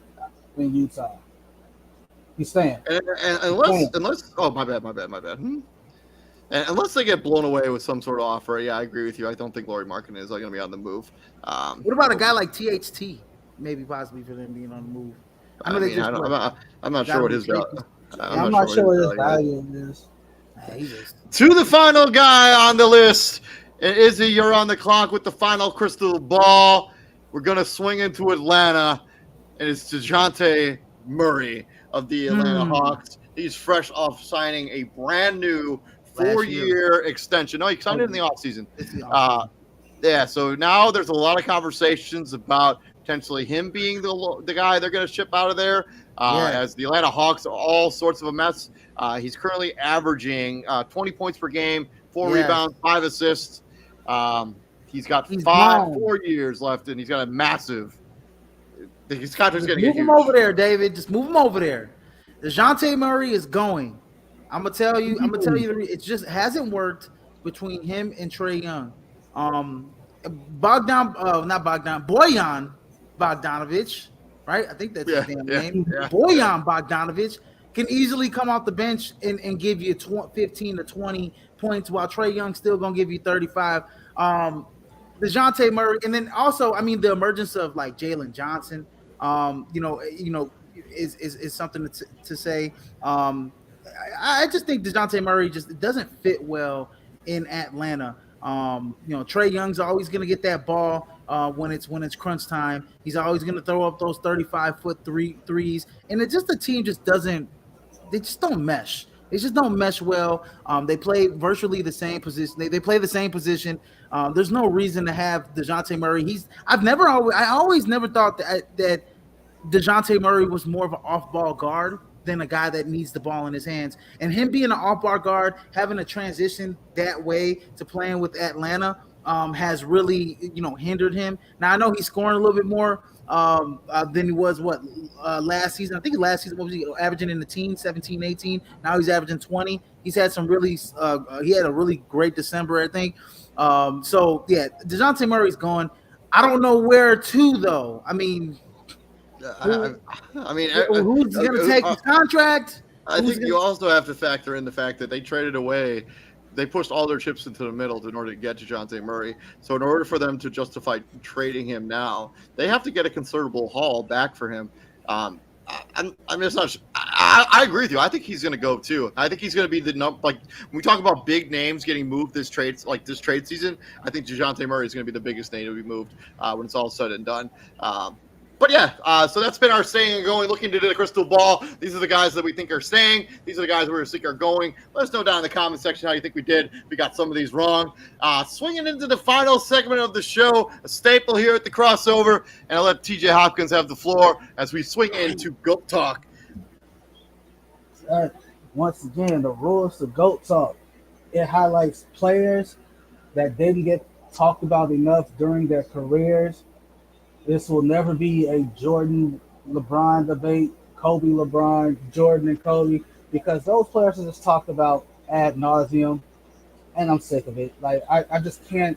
Utah. He's staying. And He's unless oh my bad. And unless they get blown away with some sort of offer, yeah, I agree with you. I don't think Lauri Markkanen is going to be on the move. What about a guy like THT? Maybe possibly for them being on the move. I'm not sure what his value. I'm not sure what his value is. To the final guy on the list, and Izzy, you're on the clock with the final crystal ball. We're going to swing into Atlanta, and it's DeJounte Murray of the Atlanta Hawks. He's fresh off signing a brand new 4-year extension. No, he signed it in the offseason. Yeah, so now there's a lot of conversations about potentially him being the guy they're going to ship out of there. As the Atlanta Hawks are all sorts of a mess. He's currently averaging 20 points per game, 4 rebounds, 5 assists. He's got 4 years left, and he's got a massive. His contract's going to get huge. Move him over there, David. Just move him over there. DeJounte Murray is going. I'm gonna tell you. It just hasn't worked between him and Trae Young. Bojan Bogdanovic, right? I think that's his damn name. Yeah. Bojan Bogdanovic can easily come off the bench and give you 15 to 20 points, while Trae Young's still gonna give you 35. DeJounte Murray, and then also, I mean, the emergence of like Jalen Johnson, is something to say. I just think DeJounte Murray just doesn't fit well in Atlanta. Trae Young's always going to get that ball when it's crunch time. He's always going to throw up those 35-foot threes, and it just the team just doesn't. They just don't mesh. They just don't mesh well. They play virtually the same position. They play the same position. There's no reason to have DeJounte Murray. I always never thought that DeJounte Murray was more of an off-ball guard than a guy that needs the ball in his hands. And him being an off-ball guard, having to transition that way to playing with Atlanta has really, hindered him. Now, I know he's scoring a little bit more than he was, last season. I think last season, what was he averaging in the teens, 17, 18? Now he's averaging 20. He's had some really he had a really great December, I think. DeJounte Murray's gone. I don't know where to, though. I mean, who's going to take his contract? I think you also have to factor in the fact that they traded away. They pushed all their chips into the middle in order to get DeJounte Murray. So in order for them to justify trading him now, they have to get a considerable haul back for him. I agree with you. I think he's going to go too. I think he's going to be the when we talk about big names getting moved this trade season. I think DeJounte Murray is going to be the biggest name to be moved when it's all said and done. But yeah, so that's been our staying and going, looking into the crystal ball. These are the guys that we think are staying. These are the guys we think are going. Let us know down in the comment section how you think we did. We got some of these wrong. Swinging into the final segment of the show, a staple here at the crossover, and I'll let TJ Hopkins have the floor as we swing into GOAT Talk. Once again, the rules to GOAT Talk. It highlights players that didn't get talked about enough during their careers. This will never be a Jordan LeBron debate, Kobe LeBron, Jordan and Kobe, because those players are just talked about ad nauseum, and I'm sick of it. Like I just can't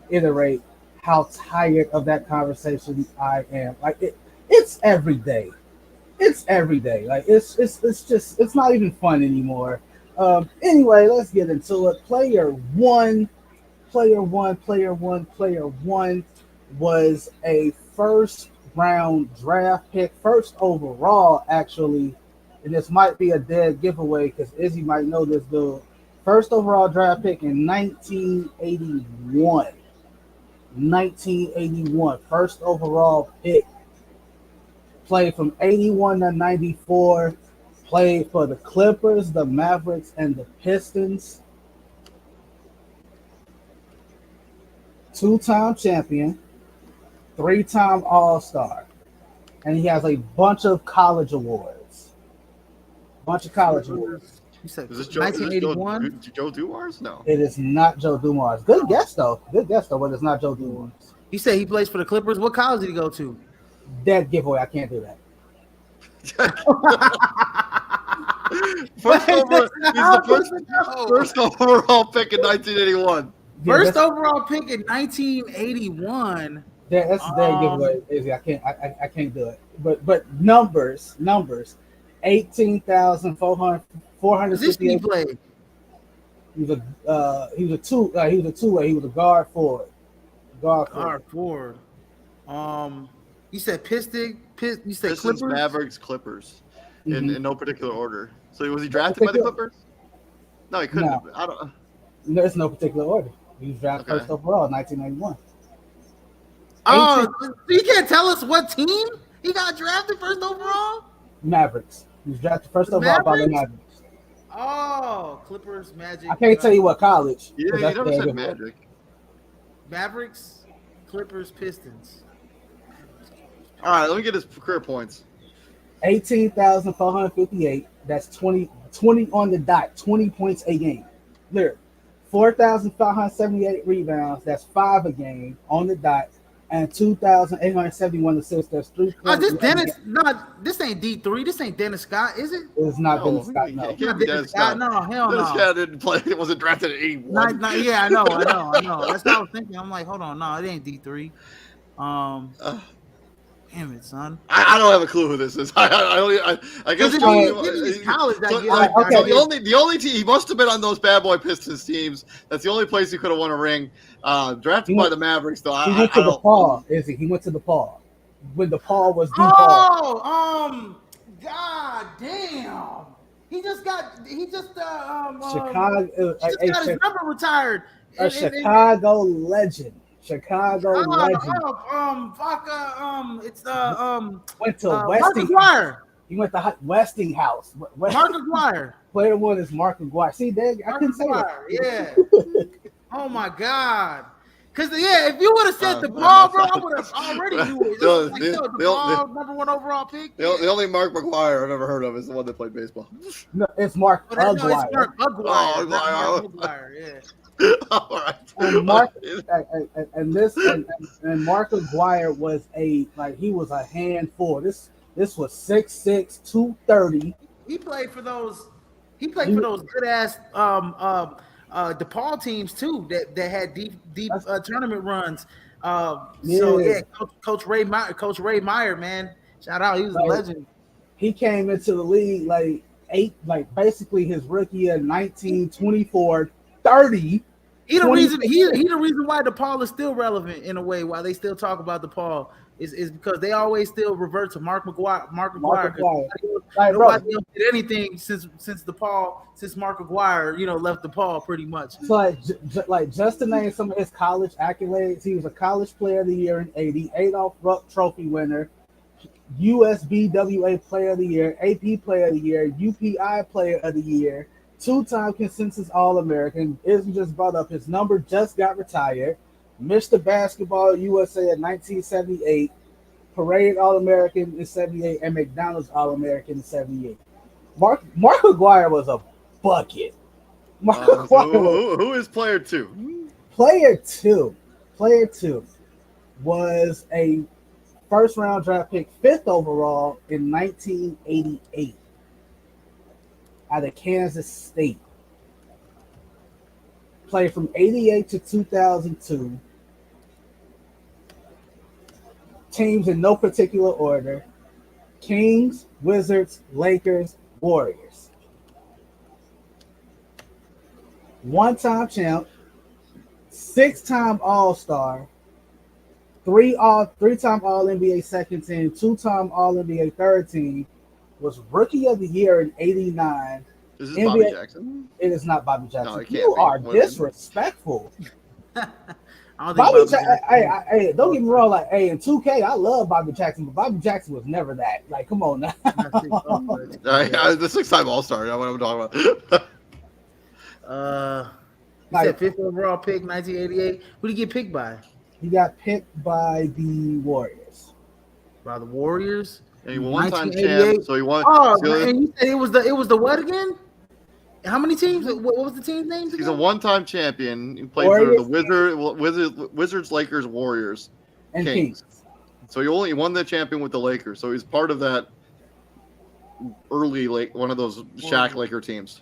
iterate how tired of that conversation I am. Like it's every day. It's every day. Like it's not even fun anymore. Anyway, let's get into it. Player one was a first-round draft pick, first overall, actually, and this might be a dead giveaway because Izzy might know this dude. First overall draft pick in 1981. First overall pick. Played from 81 to 94. Played for the Clippers, the Mavericks, and the Pistons. Two-time champion. 3-time All-Star. And he has a bunch of college awards. You said 1981? Joe Dumars? No. It is not Joe Dumars. Good guess, though, but it's not Joe Dumars. You say he plays for the Clippers? What college did he go to? Dead giveaway. I can't do that. First over, he's the First first overall pick in 1981. Yeah, First overall pick in 1981. that's a dead giveaway. Izzy, I can't do it. But numbers. 'Position he 18,458. played. He was a two-way. He was a guard forward. Guard forward. You said you said Pistons, Clippers. Mavericks, Clippers, Mhm. in no particular order. So was he drafted by the Clippers? No, he couldn't. No. I don't. There's no particular order. He was drafted Okay. first overall, 1991. Oh, so you can't tell us what team he got drafted first overall? Mavericks. He was drafted first overall by the Mavericks? Mavericks. Oh, Clippers, Magic. I can't tell you what college. Yeah, 'cause you that's never dead said giveaway. Magic. Mavericks, Clippers, Pistons. All right, let me get his career points. 18,458. That's 20 on the dot. 20 points a game. Literally. 4,578 rebounds. That's 5 a game on the dot. And 2,871 assists. That's 3 Oh, points. this Dennis, this ain't D3. This ain't Dennis Scott, is it? It's not No, Dennis Scott. he No. can't Not be Dennis Scott. No, hell Dennis no. Scott didn't play. He wasn't drafted at 81. Yeah, I know. That's what I was thinking. I'm like, hold on, no, it ain't D3. Damn it, son. I don't have a clue who this is. I guess Because Right. college, so, okay. so the only team he must have been on those bad boy Pistons teams. That's the only place he could have won a ring. Drafted by the Mavericks, though. He went to DePaul, Izzy. He went to DePaul. When DePaul was DePaul. Oh, god damn. He just got Chicago. he just got his number retired. A Chicago legend. It's went to Mark Westing. McGuire. He went to Westinghouse. Mark McGuire. Player one is Mark McGuire. See, there I Mark couldn't say McGuire. that. Yeah. Oh my god. Because if you would have said the ball, bro, I would have already knew it. The ball, number 1 overall pick. The only Mark McGuire I've ever heard of is the one that played baseball. No, it's Mark It's Mark McGuire. McGuire. Oh, Mark McGuire. Yeah. All right. And Mark and Mark McGuire was he was a handful. This was 6'6", 230. He played for those. He played for those good ass DePaul teams too that had deep tournament runs. So yeah, Coach Ray Meyer, man, shout out. He was a legend. He came into the league basically his rookie year, 19, 24, 30. He the reason why DePaul is still relevant in a way. Why they still talk about DePaul is because they always still revert to Mark McGuire. Nobody else did anything since Mark McGuire, left DePaul pretty much. So just to name some of his college accolades, he was a college player of the year in 80, Adolph Rupp Trophy winner, USBWA player of the year, AP player of the year, UPI player of the year, 2-time consensus All-American. Izzy just brought up his number just got retired. Mr. Basketball USA in 1978, Parade All-American in 78, and McDonald's All-American in 78. Mark McGuire was a bucket. Who is player 2? Player two was a first-round draft pick, 5th overall in 1988 out of Kansas State. Played from 88 to 2002. Teams in no particular order: Kings, Wizards, Lakers, Warriors. 1-time champ, 6-time All-Star, 3-time All-NBA second team, 2-time All-NBA third team. Was Rookie of the Year in '89. Is this Bobby Jackson? It is not Bobby Jackson. No, it can't You be. are disrespectful. I don't think Bobby Jackson. Hey, don't get me wrong. In 2K, I love Bobby Jackson, but Bobby Jackson was never that. Come on now. The 6-time All-Star. What I'm talking about. You said 5th overall pick, 1988. Who did he get picked by? He got picked by the Warriors. By the Warriors. And he won 1-time champ, so he won. And you said it was the what again? How many teams? What was the team's names again? He's a 1-time champion. He played for the Wizards, Lakers, Warriors, and Kings. So he only won the champion with the Lakers. So he's part of that early one of those Shaq Laker teams.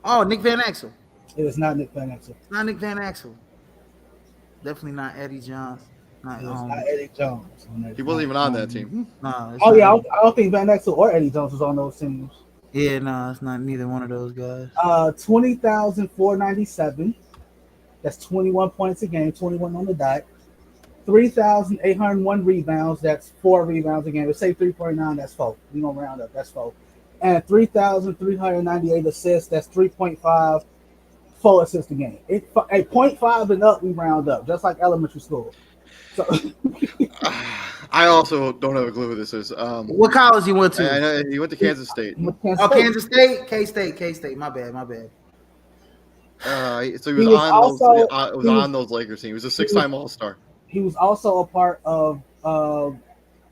Oh, Nick Van Exel. It is not Nick Van Exel. It's not Nick Van Exel. Definitely not Eddie Jones. It's not Eddie Jones. He wasn't even on that team. No, oh yeah, I don't think Van Exel or Eddie Jones was on those teams. Yeah, no, it's not neither one of those guys. 20,497. That's 21 points a game, 21 on the dot. 3,801 rebounds. That's 4 rebounds a game. Let's say 3.9. That's 4. We gonna round up. That's 4. And 3,398 assists. That's 3.5. 4 assists a game. A 0.5 and up, we round up, just like elementary school. So I also don't have a clue who this is. What college you went to? I know he went to Kansas State. Kansas State, K-State. My bad. So he was on those Lakers team. He was a 6-time All-Star. He was also a part of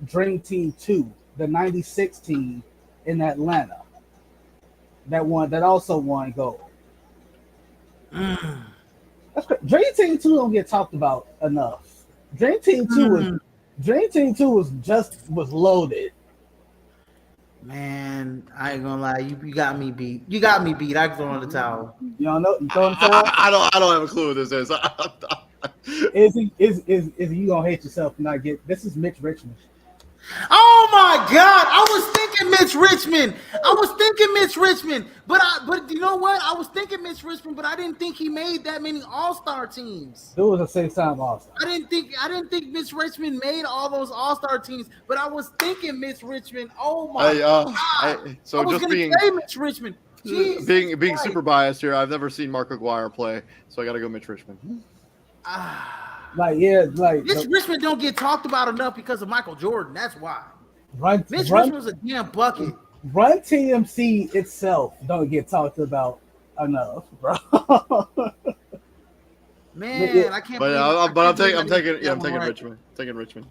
Dream Team 2, the '96 team in Atlanta. That also won gold. That's great. Dream Team 2 don't get talked about enough. Dream Team 2 was loaded. Man, I ain't gonna lie, you got me beat. You got me beat. I throw in the towel. You don't know? You throwing the towel? I don't have a clue who this is. Is you gonna hate yourself and not get this is Mitch Richmond. Oh my God! I was thinking Mitch Richmond. But you know what? I was thinking Mitch Richmond, but I didn't think he made that many All-Star teams. It was a 6-time All-Star. I didn't think Mitch Richmond made all those All-Star teams, but I was thinking Mitch Richmond. Oh my God! So I was just gonna say Mitch Richmond. being super biased here, I've never seen Mark Aguirre play, so I got to go Mitch Richmond. Mitch Richmond don't get talked about enough because of Michael Jordan. That's why. Mitch Richmond was a damn bucket. Run TMC itself don't get talked about enough, bro. Man, I can't. I'm taking Richmond. Taking Richmond.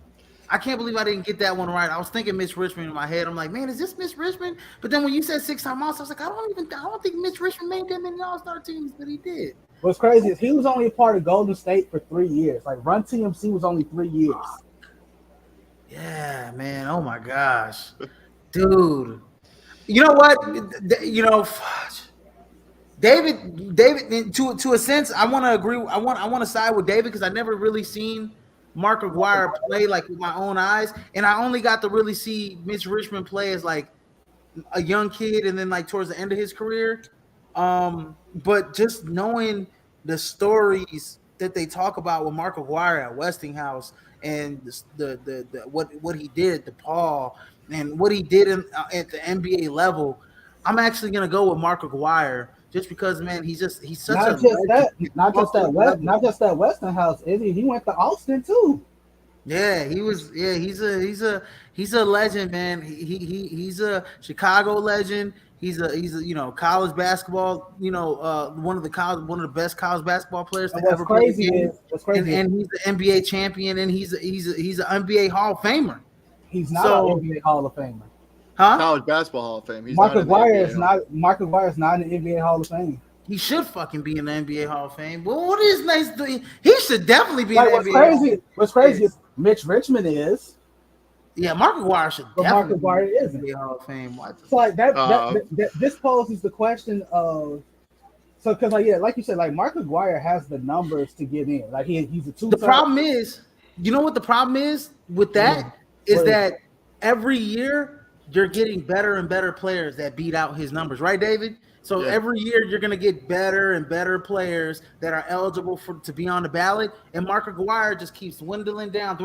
I can't believe I didn't get that one right. I was thinking Mitch Richmond in my head. I'm like, man, is this Mitch Richmond? But then when you said 6-time All-Star, I was like, I don't think Mitch Richmond made that many All-Star teams, but he did. What's crazy is he was only a part of Golden State for 3 years. Like Run TMC was only 3 years. Yeah, man. Oh my gosh, dude. You know what? David. To a sense, I want to agree. I want to side with David because I never really seen Mark Aguirre play like with my own eyes, and I only got to really see Mitch Richmond play as like a young kid, and then like towards the end of his career. But just knowing the stories that they talk about with Mark Aguirre at Westinghouse and the what he did at DePaul and what he did at the NBA level, I'm actually gonna go with Mark Aguirre just because, man, he's such not just that Westinghouse. He went to Austin too. Yeah, he's a legend, man. He's a Chicago legend. He's a college basketball, one of the best college basketball players to ever play the game. And he's the NBA champion, and he's an NBA Hall of Famer. He's not an NBA Hall of Famer. Huh? College basketball Hall of Fame. Mark Aguirre is not in the NBA Hall of Fame. He should fucking be in the NBA Hall of Fame. Well, what is nice doing? He should definitely be in the NBA. What's crazy is Mitch Richmond is. Yeah, Mark Aguirre should definitely be in the NBA Hall of Fame. So like that this poses the question of because like you said, like Mark Aguirre has the numbers to get in. Like he's a 2. The problem is, you know what the problem is with that is that every year you're getting better and better players that beat out his numbers, right, David? So every year you're going to get better and better players that are eligible to be on the ballot, and Mark Aguirre just keeps dwindling down.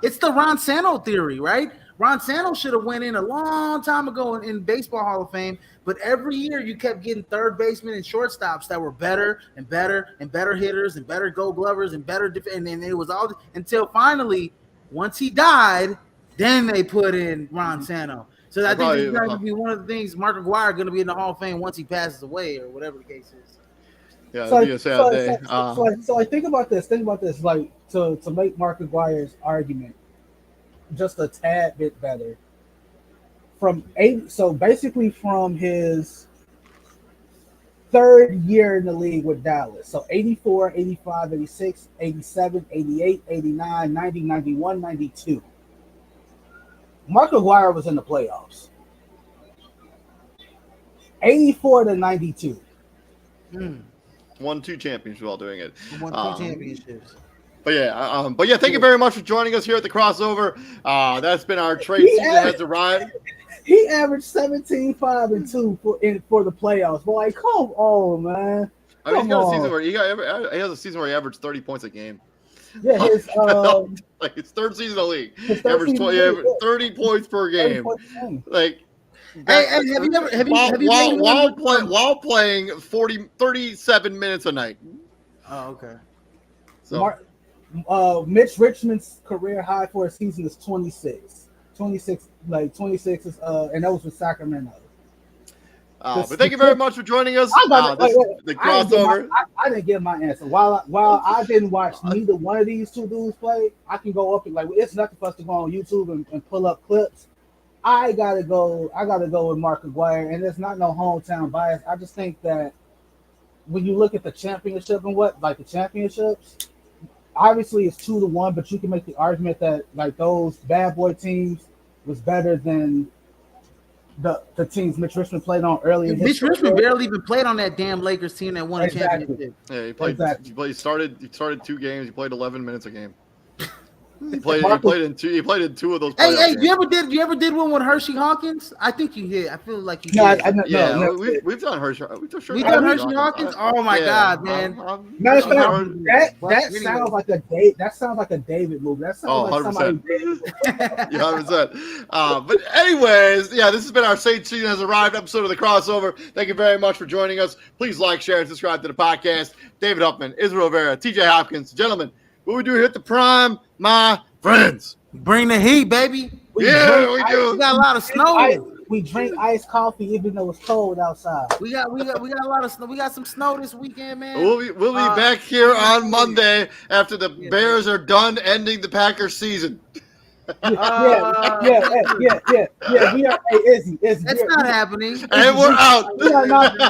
It's the Ron Santo theory, right? Ron Santo should have went in a long time ago in Baseball Hall of Fame, but every year you kept getting third basemen and shortstops that were better and better and better hitters and better Gold Glovers and better and it was all until finally, once he died, then they put in Ron Santo. So I think it's going to be one of the things Mark Aguirre going to be in the Hall of Fame once he passes away or whatever the case is. Yeah, it'll be a sad day. So I think about this. Like to make Mark Aguirre's argument just a tad bit better. From his third year in the league with Dallas. So 84, 85, 86, 87, 88, 89, 90, 91, 92. Mark Aguirre was in the playoffs. 84-92. Won 2 championships while doing it. Won 2 championships. But yeah, thank you very much for joining us here at the crossover. That's been our trade season has arrived. He averaged 17-5-2 for the playoffs. But like, come on, man. I mean, he's got a season where he has a season where he averaged 30 points a game. Yeah, his like his third season in the league. He averaged 30 points per game. Like, hey, have you while playing 37 minutes a night. Oh, okay. So Mitch Richmond's career high for a season is 26. 26 is and that was with Sacramento. But thank you very much for joining us. The crossover. I didn't get my answer. While I didn't watch neither one of these two dudes play, I can go up and like it's nothing for us to go on YouTube and pull up clips. I gotta go with Mark Aguirre, and there's not no hometown bias. I just think that when you look at the championship and the championships, obviously it's 2-1, but you can make the argument that like those bad boy teams was better than the teams Mitch Richmond played on earlier. Mitch Richmond barely even played on that damn Lakers team that won a championship. Yeah, he played. Exactly. He started 2 games. He played 11 minutes a game. He played in 2 of those. Hey, you ever did one with Hershey Hawkins? I think you did. I feel like you did. No, we've done Hershey. We've done Hershey Hawkins. Oh my God, man! That sounds like a date. That sounds like a David movie. That sounds like 100%. 100%. But anyways, yeah, this has been our Sage Season Has Arrived episode of the crossover. Thank you very much for joining us. Please like, share, and subscribe to the podcast. David Huffman, Israel Rivera, TJ Hopkins, gentlemen. What we do here at the Prime, my friends. Bring the heat, baby. We do. We got a lot of snow. We drink iced coffee even though it's cold outside. We got a lot of snow. We got some snow this weekend, man. We'll be back here on Monday after the Bears are done ending the Packers season. Yeah. We are. Hey, Izzy. That's not happening. And we're out. We are not.